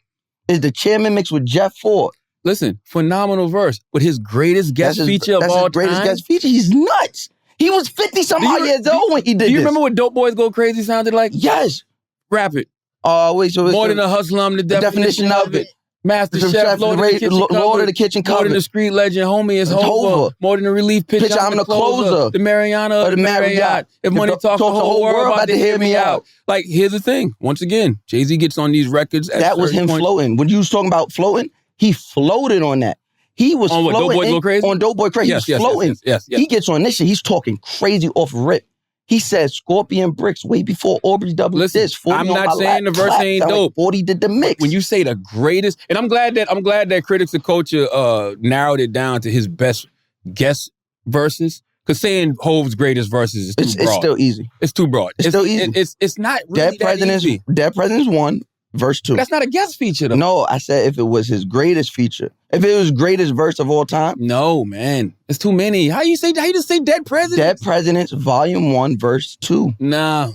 is the chairman mixed with Jeff Fort. Listen, phenomenal verse. But his greatest guest feature of all time. That's his greatest guest feature. He's nuts. He was 50-some-odd years old when he did this. Do you remember what Dope Boys Go Crazy sounded like? Yes. Rap it. Wait, so More than a hustler, I'm the definition of it. Master Chef, Lord of the Kitchen Cover. More than the street legend, homie, it's Hova. More than the relief pitcher, I'm the closer. The Mariana of the Marriott. If money talks, the whole world about to hear me out. Like, here's the thing. Once again, Jay-Z gets on these records. That was him floating. When you was talking about floating, he floated on that. He was on floating. Dope Boys Go Crazy? On Dope Boy Crazy. He was floating. Yes. He gets on this shit. He's talking crazy off rip. He said Scorpion Bricks way before Aubrey's double disc. I'm not saying the verse ain't dope. Like 40 did the mix. When you say the greatest, and I'm glad that Critics of Culture narrowed it down to his best guest verses. Because saying Hov's greatest verses is too broad. It's still easy. It's too broad. It's still easy. It's not really easy. Dead President's 1, verse 2. That's not a guest feature though. No, I said if it was his greatest feature. If it was greatest verse of all time. No, man. It's too many. How you just say Dead Presidents? Dead Presidents, volume 1, verse 2. No.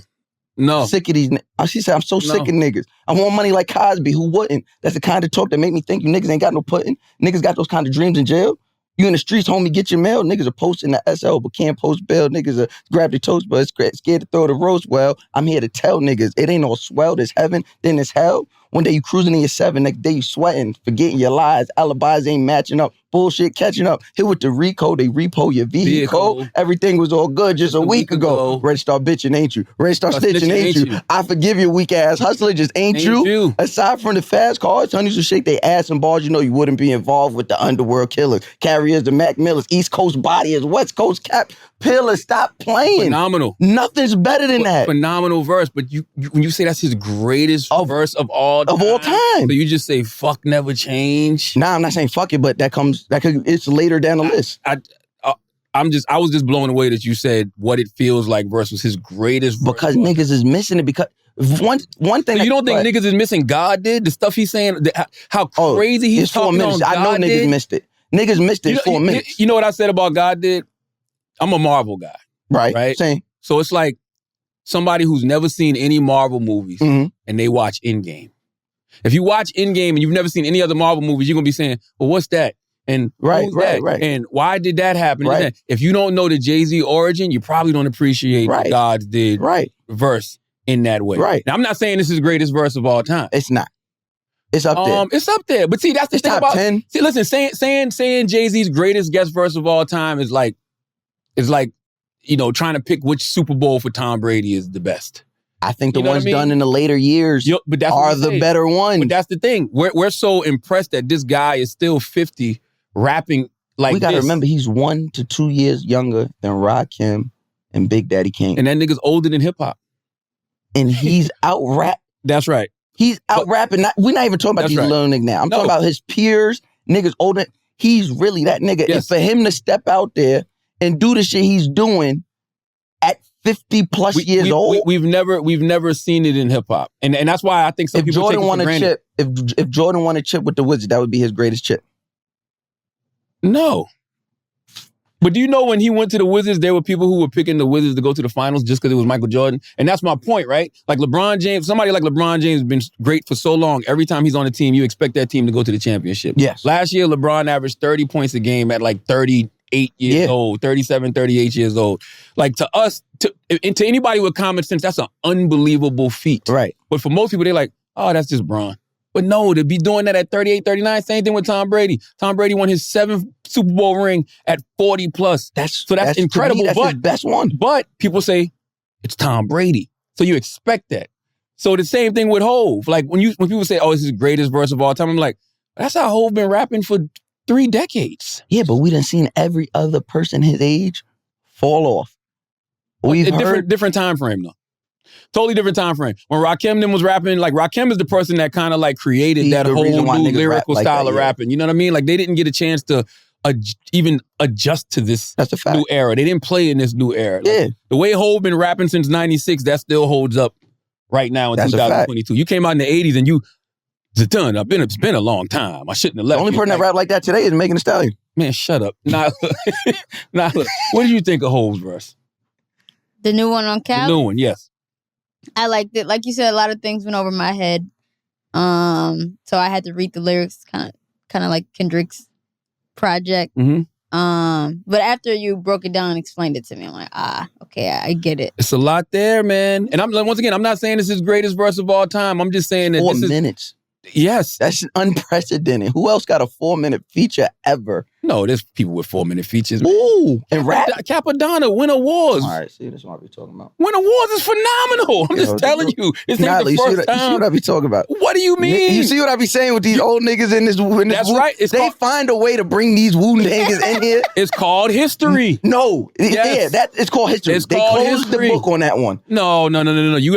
Sick of these. She said, I'm so sick of niggas. I want money like Cosby. Who wouldn't? That's the kind of talk that make me think you niggas ain't got no pudding. Niggas got those kind of dreams in jail. You in the streets, homie, get your mail. Niggas are posting the SL, but can't post bail. Niggas are grab the toast, but scared to throw the roast. Well, I'm here to tell niggas, it ain't all swell. There's heaven, then there's hell. One day you cruising in your 7, next day you sweating, forgetting your lies. Alibis ain't matching up. Bullshit catching up. Hit with the Rico, they repo your vehicle. Everything was all good just a week ago. Ready to start bitching, ain't you? Ready to start snitching, ain't you? I forgive you, weak ass hustler, just ain't you? Aside from the fast cars, honeys will shake their ass and balls, you know you wouldn't be involved with the underworld killers. Carriers, the Mac Millers, East Coast bodies, West Coast cap pillars. Stop playing. Phenomenal. Nothing's better than that. Phenomenal verse, but you when you say that's his greatest verse of all time. So you just say fuck never change. Nah, I'm not saying fuck it, but it's later down the list. I was just blown away that you said what it feels like verse was his greatest verse. Because niggas is missing it because one thing. So you don't think niggas is missing God did? The stuff he's saying, how crazy he's talking on God I know niggas missed it. Niggas missed it 4 minutes. You know what I said about God did? I'm a Marvel guy. Right? Same. So it's like somebody who's never seen any Marvel movies and they watch Endgame. If you watch Endgame and you've never seen any other Marvel movies, you're going to be saying, well, what's that? And right. And why did that happen? Right. If you don't know the Jay-Z origin, you probably don't appreciate God's did verse in that way. Right. Now, I'm not saying this is the greatest verse of all time. It's not. It's up there. It's up there. But see, that's the thing about 10. See, listen, saying Jay-Z's greatest guest verse of all time is like, you know, trying to pick which Super Bowl for Tom Brady is the best. I think the ones done in the later years are the better ones. But that's the thing. We're so impressed that this guy is still 50 rapping like this. We got to remember he's 1 to 2 years younger than Rakim and Big Daddy Kane. And that nigga's older than hip hop. And he's out rap. That's right. He's out rapping. We're not even talking about these little niggas now. I'm talking about his peers, niggas older. He's really that nigga. Yes. And for him to step out there and do the shit he's doing at 50 plus years old. We've never seen it in hip hop. And that's why I think some people take it for granted. If Jordan won a chip with the Wizards, that would be his greatest chip. No. But do you know when he went to the Wizards, there were people who were picking the Wizards to go to the finals just because it was Michael Jordan? And that's my point, right? Like LeBron James, somebody like LeBron James has been great for so long. Every time he's on a team, you expect that team to go to the championship. Yes. Last year, LeBron averaged 30 points a game at like 38 years old, 37, 38 years old. Like to us, to anybody with common sense, that's an unbelievable feat. Right. But for most people, they're like, oh, that's just Bron. But no, to be doing that at 38, 39, same thing with Tom Brady. Tom Brady won his 7th Super Bowl ring at 40 plus. That's incredible. That's his best one. But people say it's Tom Brady. So you expect that. So the same thing with Hov. Like when people say, oh, this is the greatest verse of all time, I'm like, that's how Hov been rapping for 3 decades. Yeah, but we done seen every other person his age fall off. We've heard different time frame though. Totally different time frame. When Rakim then was rapping, like Rakim is the person that kind of like created that whole new lyrical style of rapping. You know what I mean? Like they didn't get a chance to even adjust to this new era. They didn't play in this new era. Like, the way Hov been rapping since 96, that still holds up right now in 2022. You came out in the 80s and it's been a long time. I shouldn't have left. The only person that rap like that today is Megan Thee Stallion. Man, shut up. Nyla, what do you think of Hov's verse? The new one on Cal? The new one, yes. I liked it. Like you said, a lot of things went over my head. So I had to read the lyrics, kind of like Kendrick's project. Mm-hmm. But after you broke it down and explained it to me, I'm like, okay, I get it. It's a lot there, man. And I'm not saying this is the greatest verse of all time. I'm just saying that 4 minutes. Yes. That's unprecedented. Who else got a 4-minute feature ever? No, there's people with 4-minute features. Ooh, and rap? Capadonna, win awards. All right, see, that's what I be talking about. Win awards is phenomenal. I'm just telling you. This ain't the first time. You see what I be talking about? What do you mean? You see what I be saying with these old niggas in this That's right. They find a way to bring these Wu niggas in here. It's called history. No. Yes. Yeah, it's called history. It's they called closed history. the book on that one. No. You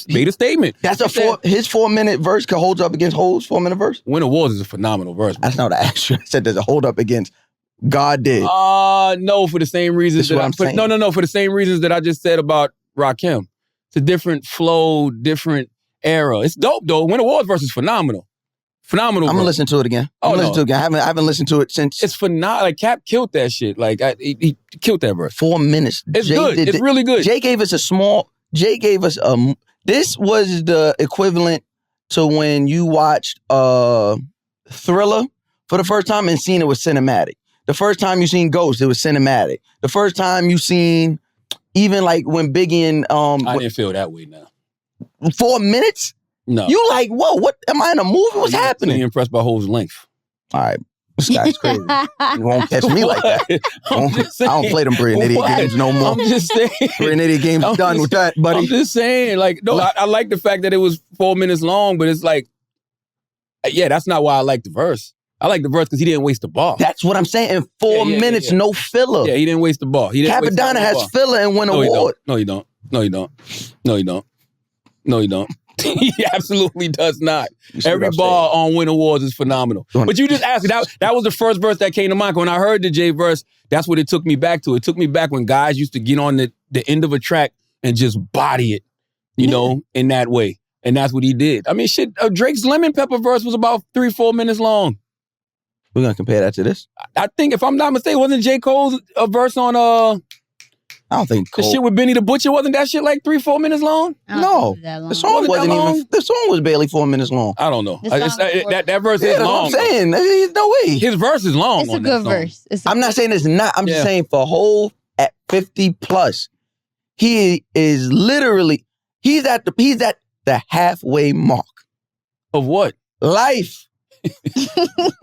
made a statement. That's his 4-minute verse can hold up against Hov's 4-minute verse? Win awards is a phenomenal verse. That's not what I asked you. I said, does it hold up against God did? No, for the same reasons for the same reasons that I just said about Rakim. It's a different flow, different era. It's dope though. Win awards verse is phenomenal. Phenomenal. I'm gonna listen to it again. I haven't listened to it since. It's phenomenal. Like Cap killed that shit. Like he killed that verse. 4 minutes. It's good. It's really good. Jay gave us this was the equivalent to when you watched Thriller for the first time and seen it was cinematic. The first time you seen Ghost, it was cinematic. The first time you seen, even like when Biggie and I didn't feel that way now. 4 minutes? No. You like, whoa, what am I in a movie? What's happening? I'm impressed by Hov's length. All right. This guy's crazy. You won't catch me like that. I don't play them Brilliant Idiot games no more. I'm just saying. Brilliant Idiot games done with that, buddy. I'm just saying, like, no, I like the fact that it was 4 minutes long, but it's like, yeah, that's not why I like the verse. I like the verse because he didn't waste the ball. That's what I'm saying. In 4 minutes, no filler. Yeah, he didn't waste the ball. Capadonna has filler and win award. No, you don't. He absolutely does not. Every ball on Win Awards is phenomenal. But you just asked me, that was the first verse that came to mind. When I heard the J verse, that's what it took me back to. It took me back when guys used to get on the end of a track and just body it, you know, in that way. And that's what he did. I mean, shit, Drake's Lemon Pepper verse was about 3-4 minutes long. We're going to compare that to this? I think, if I'm not mistaken, wasn't J. Cole's verse on I don't think Cole. The shit with Benny the Butcher, wasn't that shit like 3-4 minutes long? No. The song wasn't even, the song was barely 4 minutes long. I don't know. That verse is long. That's what I'm saying. There's no way. His verse is long. It's a good verse. I'm not saying it's not. I'm just saying for Hov at 50 plus, he is literally, he's at the halfway mark. Of what? Life.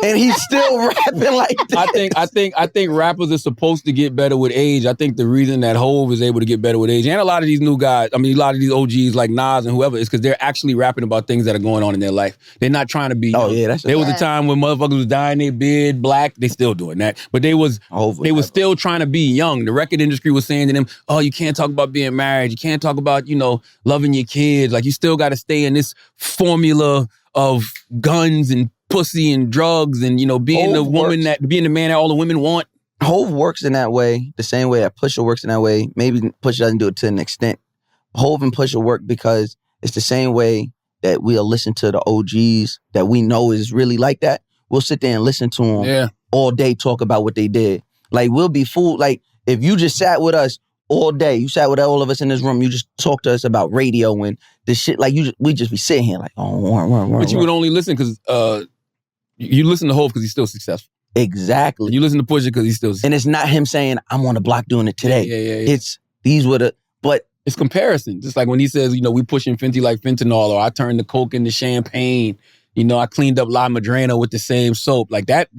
And he's still rapping like this. I think rappers are supposed to get better with age. I think the reason that Hov is able to get better with age, and a lot of these new guys, I mean, a lot of these OGs like Nas and whoever, is because they're actually rapping about things that are going on in their life. They're not trying to be. Oh yeah, that's. There was a time when motherfuckers was dyeing their beard black. They still doing that, but they was still trying to be young. The record industry was saying to them, "Oh, you can't talk about being married. You can't talk about loving your kids. Like you still got to stay in this formula of guns and pussy and drugs and being being the man that all the women want." Hov works in that way, the same way that Pusha works in that way. Maybe Pusha doesn't do it to an extent. Hov and Pusha work because it's the same way that we'll listen to the OGs that we know is really like that. We'll sit there and listen to them all day talk about what they did. Like, we'll be fooled. Like, if you just sat with us all day, you sat with all of us in this room, you just talked to us about radio and this shit, like, we just be sitting here like, But you would only listen because you listen to Hov because he's still successful. Exactly. You listen to Pusha because he's still successful. And it's not him saying, I'm on the block doing it today. Yeah. It's, these were the, but it's comparison. Just like when he says, we pushing Fenty like fentanyl, or I turned the Coke into champagne. I cleaned up La Madrena with the same soap. Like that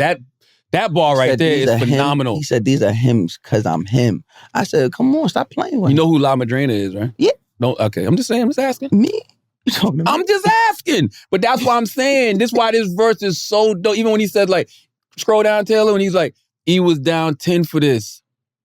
bar right there is phenomenal. He said, these are hymns because I'm him. I said, come on, stop playing with You know who La Madrena is, right? Yeah. No, okay. I'm just asking. Me? I'm just asking. But that's why I'm saying. This why this verse is so dope. Even when he said, like, scroll down, Taylor, and he's like, he was down 10 for this.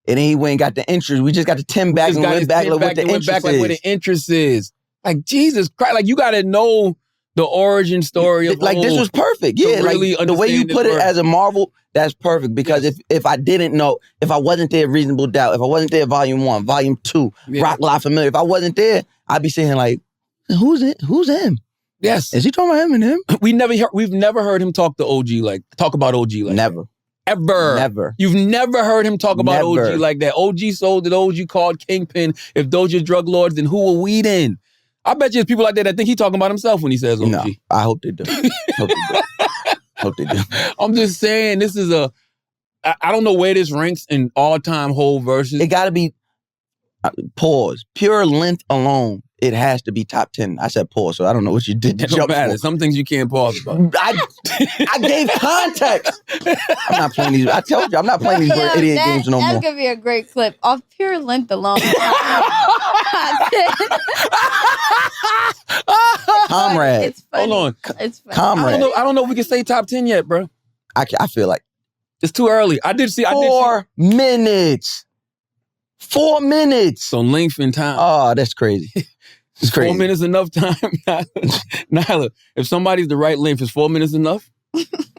And then he went and got the interest. We just got the 10 back and went back like what the interest is. Like, Jesus Christ. Like, you got to know the origin story of like, this was perfect. Yeah, really like, the way you put it as a Marvel, that's perfect. Because if I didn't know, if I wasn't there, Reasonable Doubt, if I wasn't there, Volume 1, Volume 2, Rock La Familiar, if I wasn't there, I'd be saying, like, who's him? Yes. Is he talking about him and him? We've never heard him talk about OG like Never. Ever. Never. You've never heard him talk about OG like that. OG sold it, OG called Kingpin. If those are drug lords, then who are we then? I bet you there's people out there that think he's talking about himself when he says OG. No, I hope they do. Hope they do. I'm just saying, this is I don't know where this ranks in all-time whole verses. It got to be, pause, pure length alone. It has to be top 10. I said pause, so I don't know what you did to It don't jump matter. for. Some things you can't pause about. I gave context. I'm not playing these. I told you, I'm not playing these idiot games no more. That's going to be a great clip. Off pure length alone. Comrade. It's funny. Hold on. It's funny. Comrade. I don't know if we can say top 10 yet, bro. I feel like. It's too early. I did see 4 minutes. 4 minutes. So length and time. Oh, that's crazy. It's crazy. 4 minutes enough time? Nyla, if somebody's the right length, is 4 minutes enough?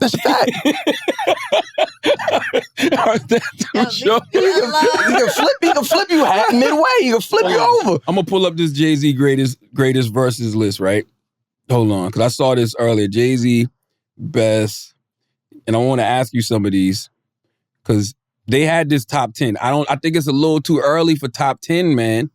That's a fact. Sure. He can flip you midway. He can flip you over. I'm going to pull up this Jay-Z greatest verses list, right? Hold on, because I saw this earlier. Jay-Z, best, and I want to ask you some of these, because they had this top 10. I think it's a little too early for top 10, man.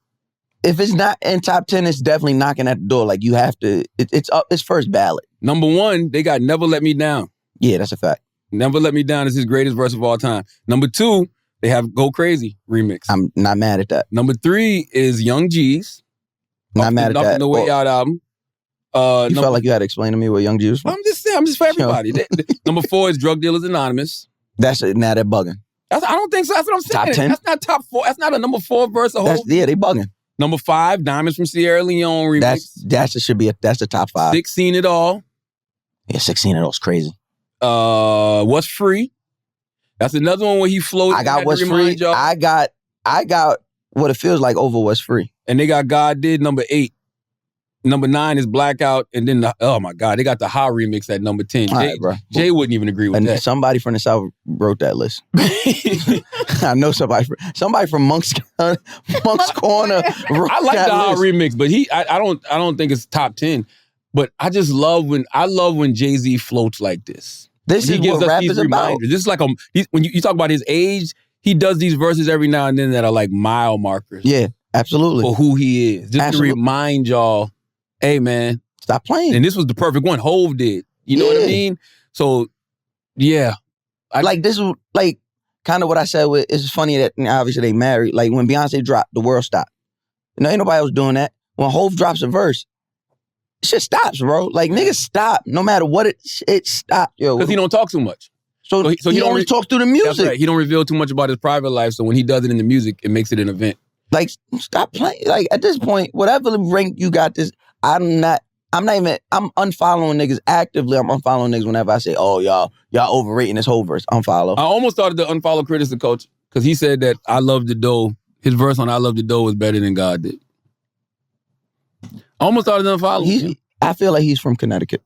If it's not in top 10, it's definitely knocking at the door. Like, you have to, it's up, it's first ballot. Number 1, they got Never Let Me Down. Yeah, that's a fact. Never Let Me Down is his greatest verse of all time. Number 2, they have Go Crazy remix. I'm not mad at that. Number 3 is Young G's. Not mad at that. The Way Out album. You felt like you had to explain to me what Young G was from? I'm just saying, I'm just for everybody. Number 4 is Drug Dealers Anonymous. That's it. Now they're bugging. I don't think so. That's what I'm saying. Top 10? That's not top 4. That's not a number 4 verse. Yeah, they bugging. Number 5, Diamonds from Sierra Leone remix. That's the top 5. 16 It All. Yeah, 16 It All's crazy. What's Free? That's another one where he floated. I got What's Free. I got What It Feels Like over What's Free. And they got God Did, number 8. Number 9 is Blackout, and then oh my God, they got the Ha remix at number 10. All right, bro. Jay wouldn't even agree with that. Somebody from the South wrote that list. I know somebody from Monk's Corner. I like the Ha remix, but I don't think it's top 10. But I just love when Jay-Z floats like this. This is what rap is about. This is like when you talk about his age, he does these verses every now and then that are like mile markers. Yeah, absolutely. For who he is. Just to remind y'all, hey man, stop playing. And this was the perfect one. Hov did. You know what I mean? So, yeah. This was like kind of what I said with, it's funny that obviously they married. Like when Beyonce dropped, the world stopped. Ain't nobody else doing that. When Hov drops a verse, shit stops, bro. Like niggas stop. No matter what it stopped, yo. Because he don't talk too much. So he only talks through the music. That's right. He don't reveal too much about his private life. So when he does it in the music, it makes it an event. Like, stop playing. Like at this point, whatever rank you got this, I'm unfollowing niggas actively. I'm unfollowing niggas whenever I say, oh, y'all overrating this whole verse. Unfollow. I almost started to unfollow Critics the Coach because he said that I Love the Dough, his verse on I Love the Dough was better than God did. I almost started to unfollow him. I feel like he's from Connecticut.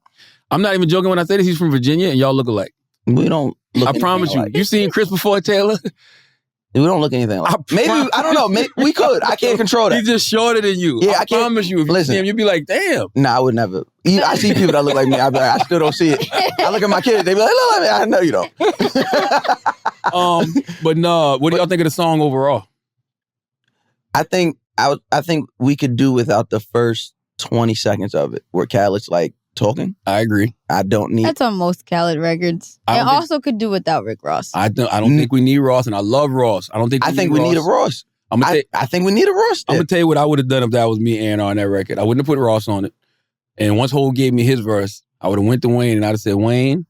I'm not even joking when I say this. He's from Virginia and y'all look alike. We don't look I promise you. You seen Chris before Taylor? We don't look anything like maybe, I don't know. Maybe we could. I can't control that. He's just shorter than you. Yeah, I promise you. If you see him, you'd be like, damn. Nah, I would never. I see people that look like me. I still don't see it. I look at my kids. They be like, look at me. I know you don't. But no, what do y'all think of the song overall? I think we could do without the first 20 seconds of it, where Khaled's like talking. I agree. I don't need. That's on most Khaled records. It also could do without Rick Ross. I don't think we need Ross, and I love Ross. I think we need a Ross. I think we need a Ross. I'm gonna tell you what I would have done if that was me and on that record. I wouldn't have put Ross on it. And once Hov gave me his verse, I would have went to Wayne and I'd have said, Wayne,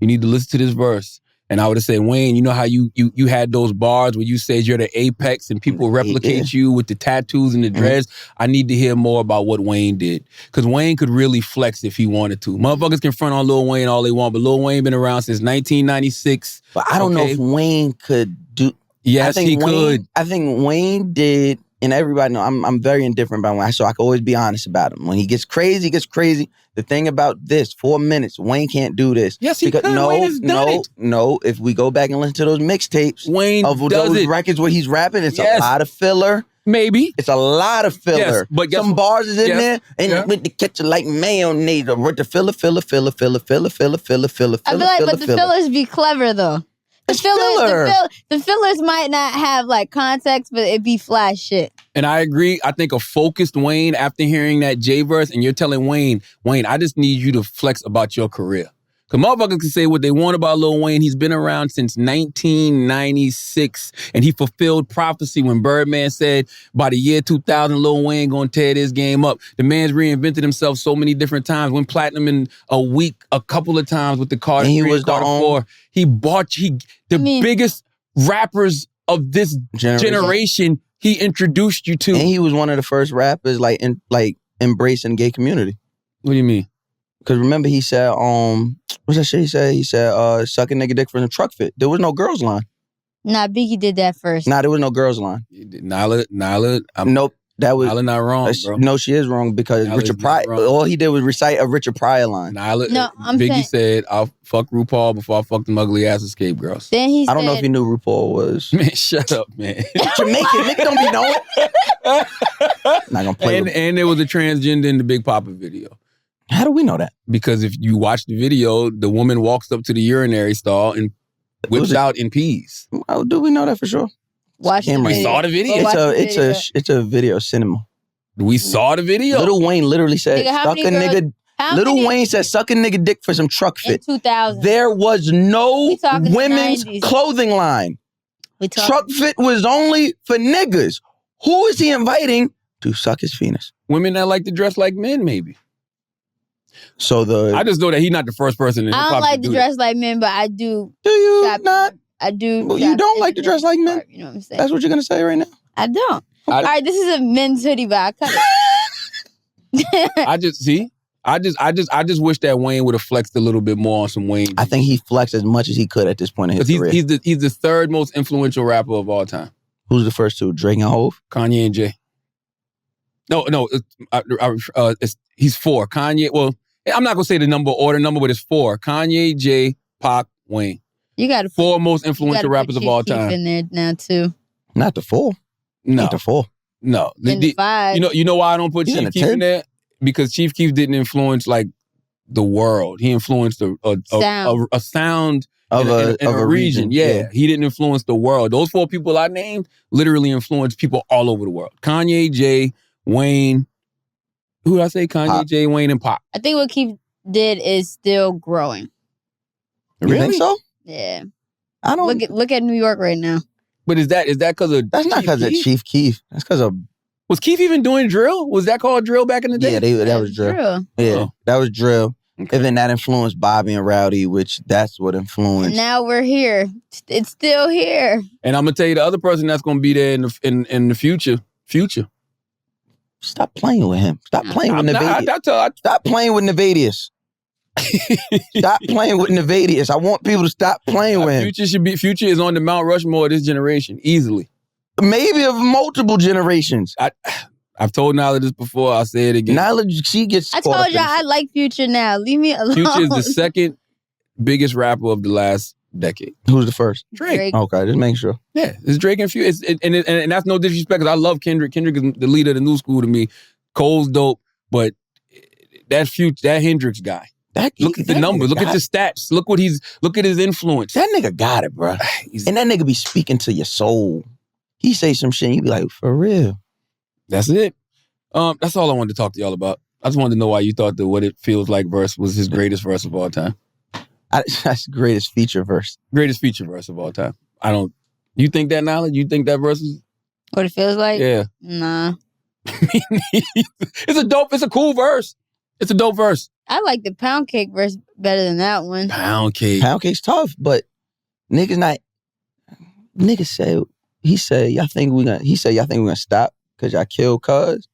you need to listen to this verse. And I would have said, Wayne, you know how you had those bars where you said you're the apex and people replicate you with the tattoos and the dreads? I need to hear more about what Wayne did. Because Wayne could really flex if he wanted to. Motherfuckers can front on Lil Wayne all they want, but Lil Wayne been around since 1996. But I don't know if Wayne could do... Yes, he could. I think Wayne did, and everybody know I'm very indifferent about Wayne, so I can always be honest about him. When he gets crazy, he gets crazy. The thing about this, 4 minutes, Wayne can't do this. Yes, he could. Wayne has done it. No. If we go back and listen to those mixtapes Wayne of does those it. records where he's rapping, it's a lot of filler. Maybe. It's a lot of filler. Yes, but some bars is in there, and with the ketchup like mayonnaise, with the filler. I feel like, but the fillers be clever though. The fillers might not have like context, but it be flash shit. And I agree. I think a focused Wayne after hearing that J verse, and you're telling Wayne, I just need you to flex about your career. Because motherfuckers can say what they want about Lil Wayne. He's been around since 1996, and he fulfilled prophecy when Birdman said by the year 2000, Lil Wayne gonna tear this game up. The man's reinvented himself so many different times. Went platinum in a week a couple of times with the Carter 3 and Carter 4. He biggest rappers of this generation he introduced you to. And he was one of the first rappers embracing gay community. What do you mean? Because remember he said, what's that shit he said? He said, suck a nigga dick for the truck fit. There was no girls line. Nah, Biggie did that first. Nah, there was no girls line. Nyla, nope. That was Nyla not wrong, bro. No, she is wrong because Nyla's Richard Pryor, all he did was recite a Richard Pryor line. Biggie said, I'll fuck RuPaul before I fuck them ugly ass escape girls. Then he I don't know if he knew RuPaul was. Man, shut up, man. Jamaican, nigga don't be knowing. Not gonna play and there was a transgender in the Big Papa video. How do we know that? Because if you watch the video, the woman walks up to the urinary stall and whips out in peas. How do we know that for sure? Watch the We saw the video. It's a video cinema. We saw the video. Lil Wayne literally said, Wayne said, suck a nigga dick for some truck fit. In 2000. There was no women's clothing line. Truck fit was only for niggas. Who is he inviting to suck his penis? Women that like to dress like men, maybe. So I just know that he's not the first person in I don't like to dress like men, but I do. Do you not? I do. Well, you don't like to dress like men? You know what I'm saying? That's what you're going to say right now? I don't. All right, this is a men's hoodie, but I cut it. I just wish that Wayne would have flexed a little bit more on some Wayne. I think he flexed as much as he could at this point in his career. He's the third most influential rapper of all time. Who's the first two? Drake and Hov? Kanye and Jay. No, he's four. Kanye, well, I'm not going to say the order number, but it's four. Kanye, Jay, Pac, Wayne. You got four most influential rappers of all time. In there now too. Not the four. No. Not the four. No. The 5. You know why I don't put Chief Keef in there? Because Chief Keef didn't influence like the world. He influenced a sound of a region. Yeah. He didn't influence the world. Those four people I named literally influenced people all over the world. Kanye, Jay, Wayne. Who did I say? Kanye, Pop. Jay, Wayne, and Pop. I think what Keef did is still growing. You think so? Yeah. I don't look at New York right now. But is that because of That's not because of Chief Keef. That's because of Was Keef even doing drill? Was that called drill back in the day? Yeah, that was drill. Yeah, that was drill. Okay. And then that influenced Bobby and Rowdy, which that's what influenced. And now we're here. It's still here. And I'm gonna tell you the other person that's gonna be there in the future. Future. Stop playing with him. Stop playing with Navv. Stop playing with Navv. Stop playing with Navv. I want people to stop playing with him. Future is on the Mount Rushmore of this generation, easily. Maybe of multiple generations. I've told Nyla this before. I'll say it again. Nyla, she gets. I told y'all I like Future now. Leave me alone. Future is the second biggest rapper of the last decade. Who's the first? Drake. Okay, just make sure. Yeah, it's Drake and Future. And that's no disrespect because I love Kendrick. Kendrick is the leader of the new school to me. Cole's dope, but that Hendrix guy. Look at the numbers. Look at the stats. Look at his influence. That nigga got it, bro. And that nigga be speaking to your soul. He say some shit and you be like, for real. That's it. That's all I wanted to talk to y'all about. I just wanted to know why you thought the What It Feels Like verse was his greatest verse of all time. That's the greatest feature verse. Greatest feature verse of all time. You think that, Nyla? You think that verse is? What it feels like? Yeah. Nah. It's a cool verse. It's a dope verse. I like the Pound Cake verse better than that one. Pound Cake. Pound Cake's tough, but niggas said, he said, y'all think we're gonna stop because y'all killed cuz?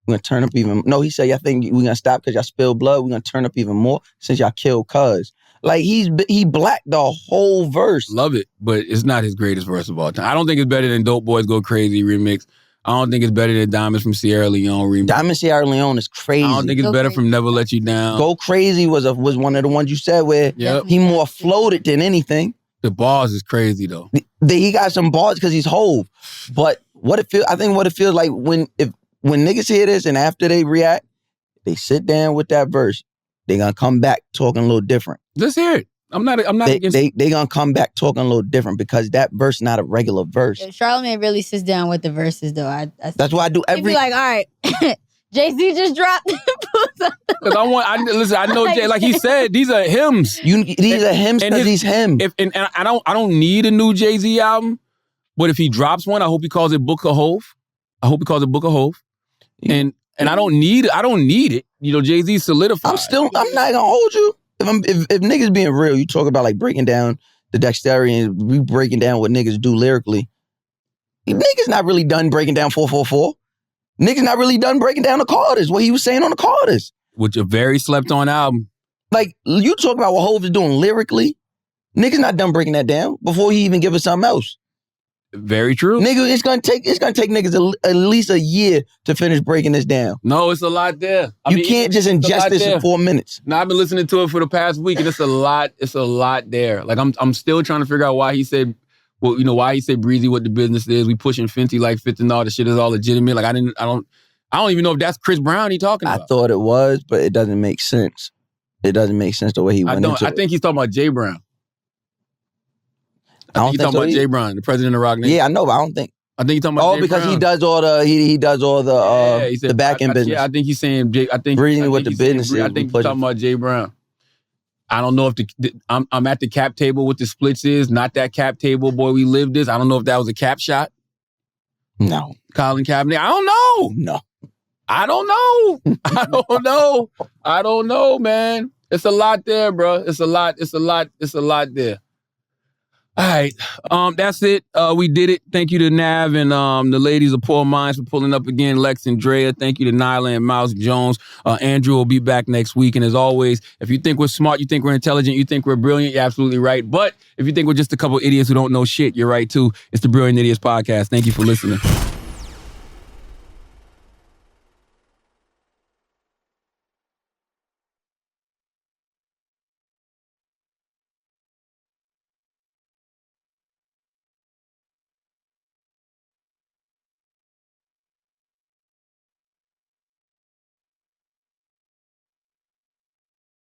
We're gonna turn up even. No, he said, y'all think we're gonna stop because y'all spilled blood? We're gonna turn up even more since y'all killed cuz. Like, he blacked the whole verse. Love it, but it's not his greatest verse of all time. I don't think it's better than Dope Boys Go Crazy remix. I don't think it's better than Diamonds from Sierra Leone remix. Diamonds Sierra Leone is crazy. I don't think it's better from Never Let You Down. Go Crazy was one of the ones you said where he more floated than anything. The bars is crazy though. He got some bars because he's Hove. But I think what it feels like when niggas hear this and after they react, they sit down with that verse, they gonna come back talking a little different. Let's hear it. I'm not against they gonna come back talking a little different because that verse not a regular verse. Charlamagne really sits down with the verses though. That's why I do every. He'd be like, all right, Jay-Z just dropped. Listen, I know Jay. Like he said, these are hymns. These are hymns because he's him. And I don't need a new Jay-Z album, but if he drops one, I hope he calls it Book of Hove. And I don't need it. You know, Jay-Z solidified. I'm not gonna hold you. If niggas being real, you talk about like breaking down the dexterity and we breaking down what niggas do lyrically. Niggas not really done breaking down 444. Niggas not really done breaking down the Carters, what he was saying on the Carters. Which a very slept on album. Like, you talk about what Hov is doing lyrically, niggas not done breaking that down before he even give us something else. Very true. Nigga, it's gonna take niggas at least a year to finish breaking this down. No, it's a lot there. You can't just ingest this in 4 minutes. No, I've been listening to it for the past week, and it's a lot there. Like I'm still trying to figure out why he said, well, you know, why he said Breezy what the business is. We pushing Fenty like fentanyl. The shit is all legitimate. Like I don't even know if that's Chris Brown he talking about. I thought it was, but it doesn't make sense. It doesn't make sense the way he went into it. I think he's talking about Jay Brown. I think he's talking about Jay Brown, the president of Rock Nation. Yeah, I know, but I don't think. I think he's talking about Jay because Brown. he does all the back end business. Yeah, I think he's saying Jay. I think Breezy with the business. I think he's talking about Jay Brown. I don't know if I'm at the cap table with the splits is not that cap table. Boy, we lived this. I don't know if that was a cap shot. No, Colin Kaepernick. I don't know. No, I don't know. I don't know, man. It's a lot there, bro. It's a lot there. All right. That's it. We did it. Thank you to Navv and the ladies of Poor Minds for pulling up again. Lex and Drea. Thank you to Nyla and Mouse Jones. Andrew will be back next week. And as always, if you think we're smart, you think we're intelligent, you think we're brilliant, you're absolutely right. But if you think we're just a couple idiots who don't know shit, you're right too. It's the Brilliant Idiots Podcast. Thank you for listening.